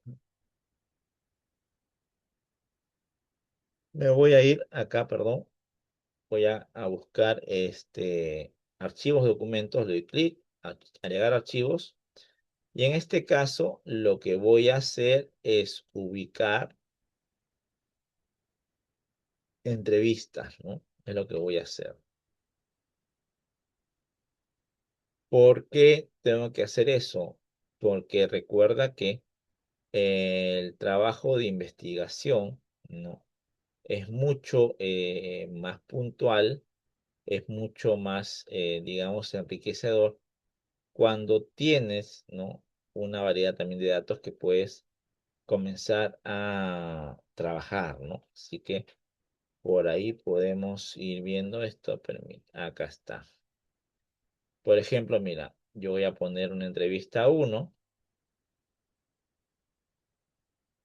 Me voy a ir acá, perdón, voy a buscar archivos, documentos, le doy clic, agregar archivos. Y en este caso, lo que voy a hacer es ubicar entrevistas, ¿no? Es lo que voy a hacer. ¿Por qué tengo que hacer eso? Porque recuerda que el trabajo de investigación, ¿no? Es mucho más puntual, es mucho más, digamos, enriquecedor cuando tienes, ¿no? Una variedad también de datos que puedes comenzar a trabajar, ¿no? Así que por ahí podemos ir viendo esto. Acá está. Por ejemplo, mira, yo voy a poner una entrevista a uno.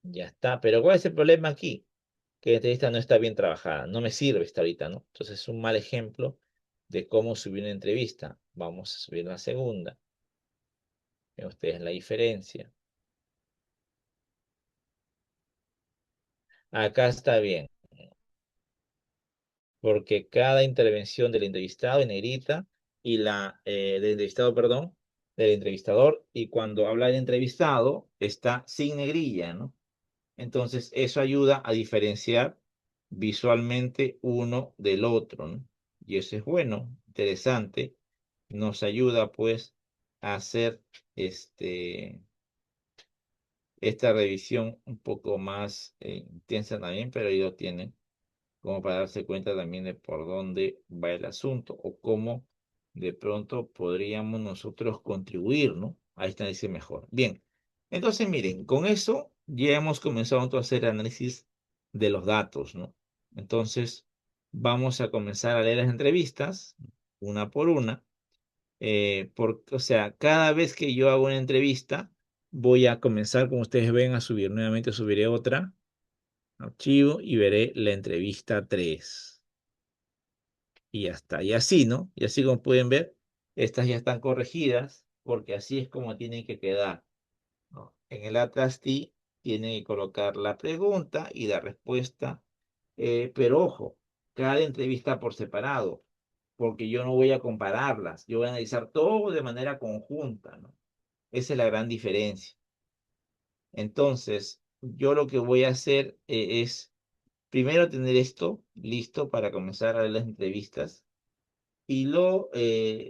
Ya está. Pero ¿cuál es el problema aquí? Que la entrevista no está bien trabajada. No me sirve esta ahorita, ¿no? Entonces es un mal ejemplo de cómo subir una entrevista. Vamos a subir la segunda. Ven ustedes la diferencia. Acá está bien, porque cada intervención del entrevistado en negrita y del entrevistado, perdón, del entrevistador, y cuando habla del entrevistado está sin negrilla, ¿no? Entonces eso ayuda a diferenciar visualmente uno del otro, ¿no? Y eso es bueno, interesante, nos ayuda pues a hacer este, esta revisión un poco más intensa también, pero ellos tienen como para darse cuenta también de por dónde va el asunto o cómo de pronto podríamos nosotros contribuir, ¿no? Ahí está, dice mejor. Bien, entonces miren, con eso ya hemos comenzado entonces a hacer análisis de los datos, ¿no? Entonces, vamos a comenzar a leer las entrevistas, una por una. O sea, cada vez que yo hago una entrevista, voy a comenzar, como ustedes ven, a subir. Nuevamente subiré otra, archivo, y veré la entrevista 3. Y ya está. Y así, ¿no? Y así como pueden ver, estas ya están corregidas, porque así es como tienen que quedar, ¿no? En el Atlas T tienen que colocar la pregunta y la respuesta, pero ojo, cada entrevista por separado, porque yo no voy a compararlas, yo voy a analizar todo de manera conjunta, ¿no? Esa es la gran diferencia. Entonces, yo lo que voy a hacer es primero tener esto listo para comenzar a ver las entrevistas. Y lo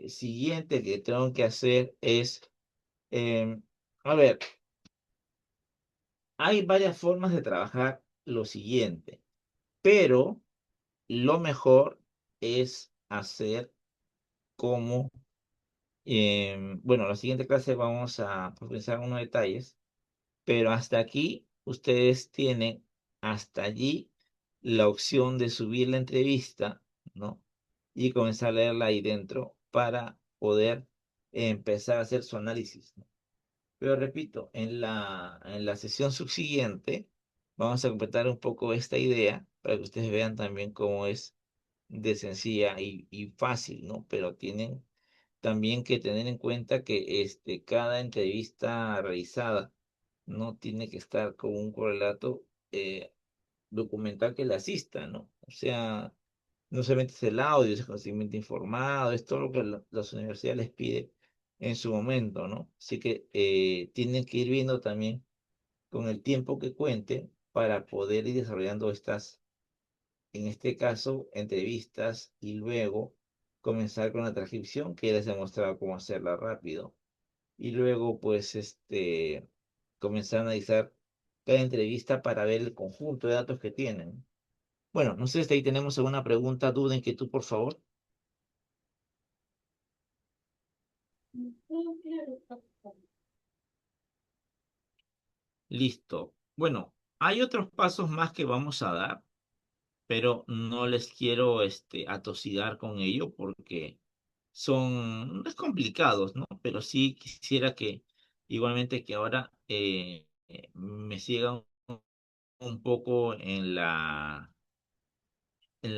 siguiente que tengo que hacer es, em, a ver, hay varias formas de trabajar lo siguiente, pero lo mejor es hacer como, bueno, la siguiente clase vamos a profundizar en unos detalles, pero hasta aquí ustedes tienen hasta allí la opción de subir la entrevista, ¿no? Y comenzar a leerla ahí dentro para poder empezar a hacer su análisis, ¿no? Pero repito, en la sesión subsiguiente vamos a completar un poco esta idea para que ustedes vean también cómo es de sencilla y fácil, ¿no? Pero tienen también que tener en cuenta que cada entrevista realizada no tiene que estar con un correlato documental que le asista, ¿no? O sea, no solamente es el audio, es el conocimiento informado, es todo lo que las universidades les pide en su momento, ¿no? Así que tienen que ir viendo también con el tiempo que cuente para poder ir desarrollando estas, en este caso, entrevistas y luego comenzar con la transcripción, que ya les he mostrado cómo hacerla rápido. Y luego, pues, comenzar a analizar cada entrevista para ver el conjunto de datos que tienen. Bueno, no sé si hasta ahí tenemos alguna pregunta, duda, inquietud, por favor. Listo. Bueno, hay otros pasos más que vamos a dar, pero no les quiero atosigar con ello porque son, no es complicados, ¿no? Pero sí quisiera que igualmente que ahora me sigan un poco en la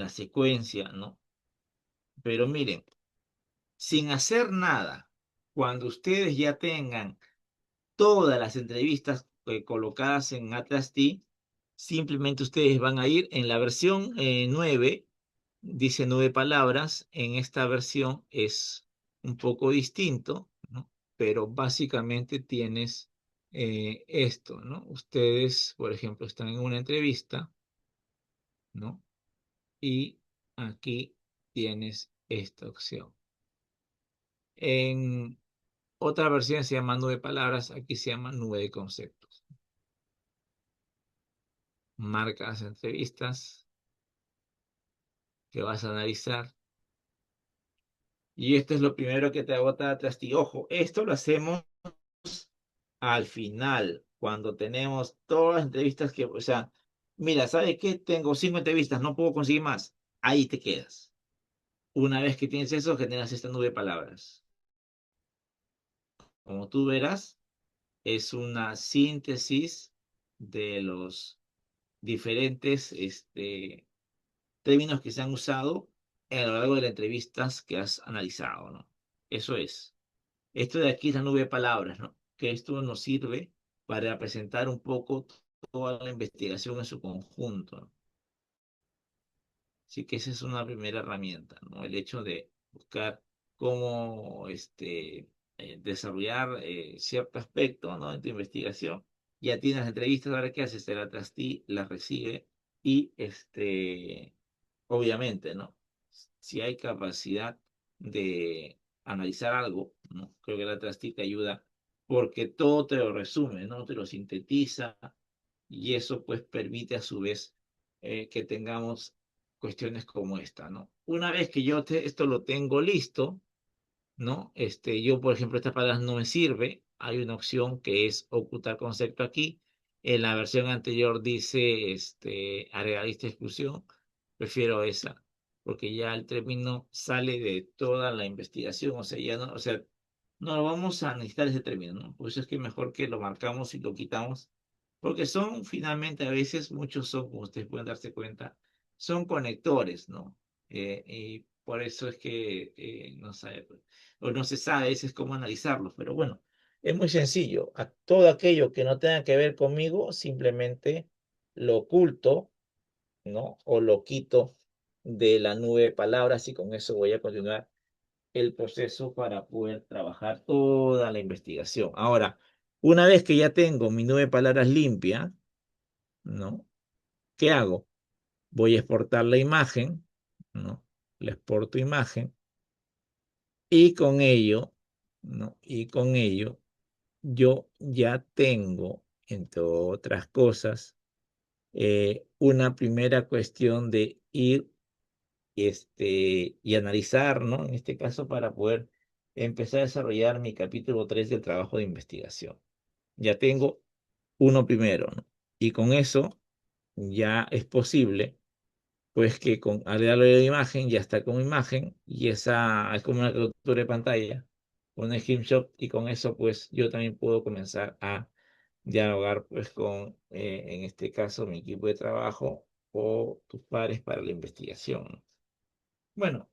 secuencia, ¿no? Pero miren, sin hacer nada, cuando ustedes ya tengan todas las entrevistas colocadas en Atlas T, simplemente ustedes van a ir en la versión 9, dice 9 palabras, en esta versión es un poco distinto, ¿no? Pero básicamente tienes esto, ¿no? Ustedes, por ejemplo, están en una entrevista, ¿no? Y aquí tienes esta opción. En otra versión se llama 9 palabras, aquí se llama 9 conceptos. Marca las entrevistas que vas a analizar. Y esto es lo primero que te agota atrás ti. Ojo, esto lo hacemos al final, cuando tenemos todas las entrevistas que, o sea, mira, ¿sabes qué? Tengo 5 entrevistas, no puedo conseguir más. Ahí te quedas. Una vez que tienes eso, generas esta 9 palabras. Como tú verás, es una síntesis de los diferentes términos que se han usado a lo largo de las entrevistas que has analizado, ¿no? Eso es. Esto de aquí es la 9 palabras, ¿no? Que esto nos sirve para presentar un poco toda la investigación en su conjunto, ¿no? Así que esa es una primera herramienta, ¿no? El hecho de buscar cómo desarrollar cierto aspecto, ¿no? En tu investigación. Ya tienes las entrevistas, ahora qué haces, te la tras ti, las recibe y obviamente, ¿no? Si hay capacidad de analizar algo, ¿no? Creo que la tras ti te ayuda porque todo te lo resume, ¿no? Te lo sintetiza y eso pues permite a su vez que tengamos cuestiones como esta, ¿no? Una vez que yo esto lo tengo listo, ¿no? Yo, por ejemplo, estas palabras no me sirve. Hay una opción que es ocultar concepto aquí. En la versión anterior dice, agregar lista de exclusión. Prefiero esa, porque ya el término sale de toda la investigación, o sea, ya no, o sea, no lo vamos a necesitar ese término, ¿no? Por eso es que mejor que lo marcamos y lo quitamos, porque son finalmente a veces, muchos son, como ustedes pueden darse cuenta, son conectores, ¿no? Y por eso es que no sabe, o no se sabe a veces cómo analizarlos, pero bueno, es muy sencillo. A todo aquello que no tenga que ver conmigo, simplemente lo oculto, ¿no? O lo quito de la nube de palabras y con eso voy a continuar el proceso para poder trabajar toda la investigación. Ahora, una vez que ya tengo mi nube de palabras limpia, ¿no? ¿Qué hago? Voy a exportar la imagen, ¿no? Le exporto imagen y con ello, ¿no? Y con ello yo ya tengo, entre otras cosas, una primera cuestión de ir y analizar, ¿no? En este caso, para poder empezar a desarrollar mi capítulo 3 del trabajo de investigación. Ya tengo uno primero, ¿no? Y con eso ya es posible, pues que con agregarle la imagen, ya está como imagen, y esa es como una captura de pantalla, un screenshot, y con eso, pues yo también puedo comenzar a dialogar, pues, con, en este caso, mi equipo de trabajo o tus pares para la investigación, ¿no? Bueno,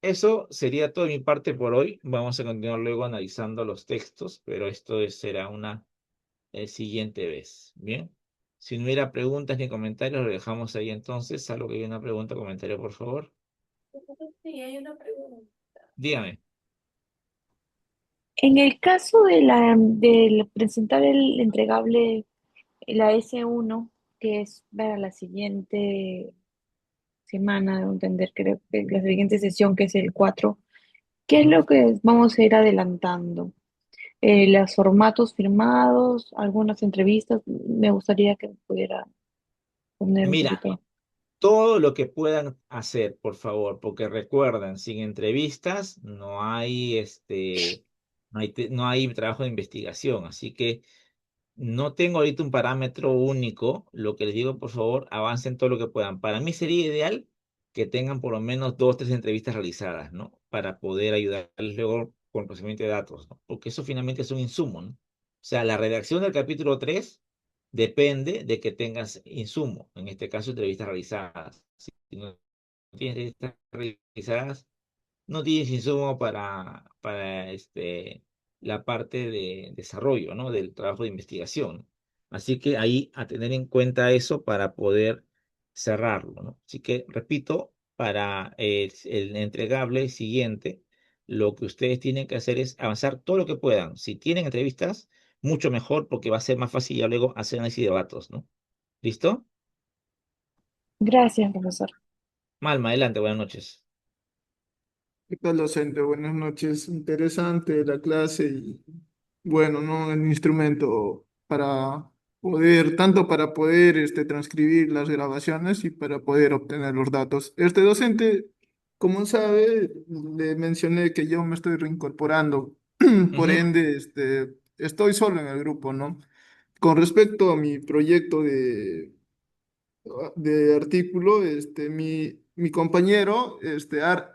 eso sería todo de mi parte por hoy. Vamos a continuar luego analizando los textos, pero será una siguiente vez. Bien. Si no hubiera preguntas ni comentarios, lo dejamos ahí entonces. Salvo que haya una pregunta o comentario, por favor. Sí, hay una pregunta. Dígame. En el caso de del presentar el entregable, la S1, que es para la siguiente semana, de entender, creo que la siguiente sesión, que es el 4, ¿qué es Ujú. lo que vamos a ir adelantando? Los formatos firmados, algunas entrevistas, me gustaría que pudiera poner un Mira, poquito. todo lo que puedan hacer, por favor, porque recuerden, sin entrevistas no hay trabajo de investigación. Así que no tengo ahorita un parámetro único. Lo que les digo, por favor, avancen todo lo que puedan. Para mí sería ideal que tengan por lo menos dos, tres entrevistas realizadas, ¿no? Para poder ayudarles luego con el procesamiento de datos, ¿no? Porque eso finalmente es un insumo, ¿no? O sea, la redacción del capítulo 3 depende de que tengas insumo, en este caso entrevistas realizadas. Si no tienes entrevistas realizadas, no tienes insumo para la parte de desarrollo, ¿no? Del trabajo de investigación. Así que ahí a tener en cuenta eso para poder cerrarlo, ¿no? Así que, repito, para el entregable siguiente, lo que ustedes tienen que hacer es avanzar todo lo que puedan. Si tienen entrevistas, mucho mejor porque va a ser más fácil ya luego hacer análisis de datos, ¿no? ¿Listo? Gracias, profesor. Malma, adelante, buenas noches. ¿Qué tal, docente? Buenas noches. Interesante la clase y bueno, ¿no? El instrumento para poder, tanto para poder transcribir las grabaciones y para poder obtener los datos. Este docente, como sabe, le mencioné que yo me estoy reincorporando, por Ujú. ende, estoy solo en el grupo, ¿no? Con respecto a mi proyecto de artículo, mi compañero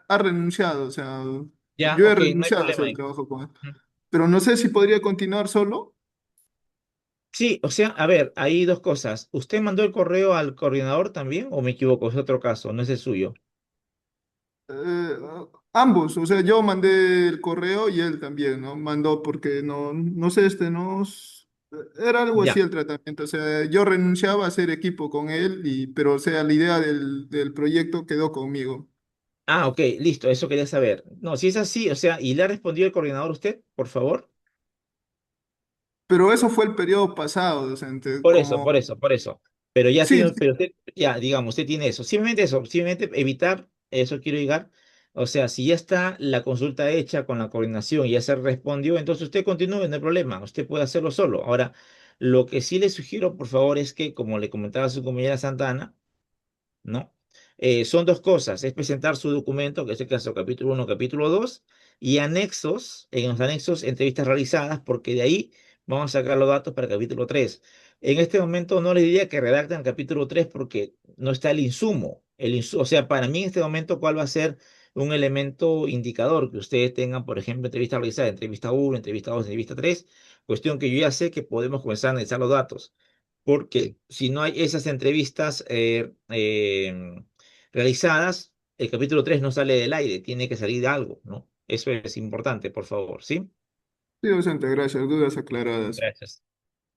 ha renunciado, o sea, Ya, yo he ok, no hay renunciado a problema hacer el ahí. trabajo con él, pero no sé si podría continuar solo. Sí, o sea, a ver, hay dos cosas. ¿Usted mandó el correo al coordinador también o me equivoco? Es otro caso, no es el suyo. Eh, Ambos, o sea, yo mandé el correo y él también, ¿no? Mandó porque no sé, era algo así Ya. el tratamiento, o sea, yo renunciaba a hacer equipo con él, pero o sea, la idea del proyecto quedó conmigo. Ah, ok, listo, eso quería saber. No, si es así, o sea, ¿y le ha respondido el coordinador usted, por favor? Pero eso fue el periodo pasado, docente, Por eso, como, por eso, por eso. Pero ya sí, tiene, pero usted, ya, digamos, usted tiene eso. Simplemente eso, simplemente evitar, eso quiero llegar. O sea, si ya está la consulta hecha con la coordinación y ya se respondió, entonces usted continúe, no hay problema, usted puede hacerlo solo. Ahora, lo que sí le sugiero, por favor, es que, como le comentaba a su compañera Santana, ¿no? son dos cosas, es presentar su documento, que es el caso capítulo 1, capítulo 2, y anexos, en los anexos entrevistas realizadas, porque de ahí vamos a sacar los datos para el capítulo 3. En este momento no les diría que redacten el capítulo 3 porque no está el insumo. O sea, para mí en este momento, ¿cuál va a ser un elemento indicador que ustedes tengan, por ejemplo, entrevista realizada, entrevista 1, entrevista 2, entrevista 3? Cuestión que yo ya sé que podemos comenzar a analizar los datos, porque si no hay esas entrevistas realizadas, el capítulo 3 no sale del aire, tiene que salir de algo, ¿no? Eso es importante, por favor, ¿sí? Sí, docente, gracias. Dudas aclaradas. Gracias.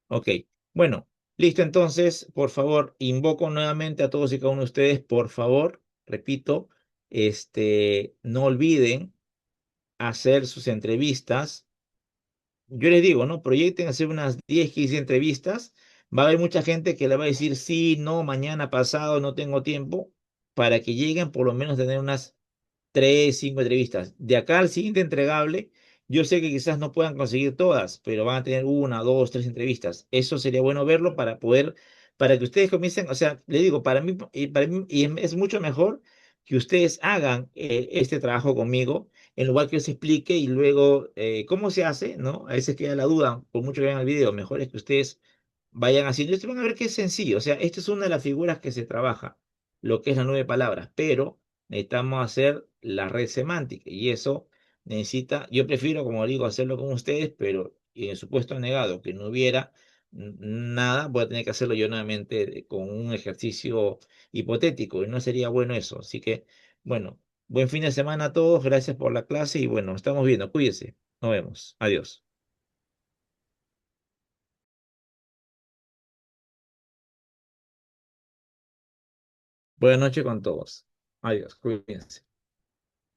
Ok, bueno, listo entonces, por favor, invoco nuevamente a todos y cada uno de ustedes, por favor, repito, no olviden hacer sus entrevistas. Yo les digo, ¿no? Proyecten hacer unas 10, 15 entrevistas. Va a haber mucha gente que le va a decir, sí, no, mañana, pasado, no tengo tiempo, para que lleguen por lo menos a tener unas 3, 5 entrevistas. De acá al siguiente entregable, yo sé que quizás no puedan conseguir todas, pero van a tener 1, 2, 3 entrevistas. Eso sería bueno verlo para poder, para que ustedes comiencen, o sea, le digo, para mí, y es mucho mejor que ustedes hagan este trabajo conmigo en lugar que yo se explique y luego cómo se hace, ¿no? A veces queda la duda, por mucho que vean el video, mejor es que ustedes vayan haciendo esto y van a ver que es sencillo. O sea, esta es una de las figuras que se trabaja, lo que es las 9 palabras, pero necesitamos hacer la red semántica y eso necesita, yo prefiero, como digo, hacerlo con ustedes, pero en el supuesto negado que no hubiera nada, voy a tener que hacerlo yo nuevamente con un ejercicio hipotético y no sería bueno eso. Así que, bueno. Buen fin de semana a todos, gracias por la clase y bueno, estamos viendo, cuídense, nos vemos, adiós. Buenas noches con todos, adiós, cuídense.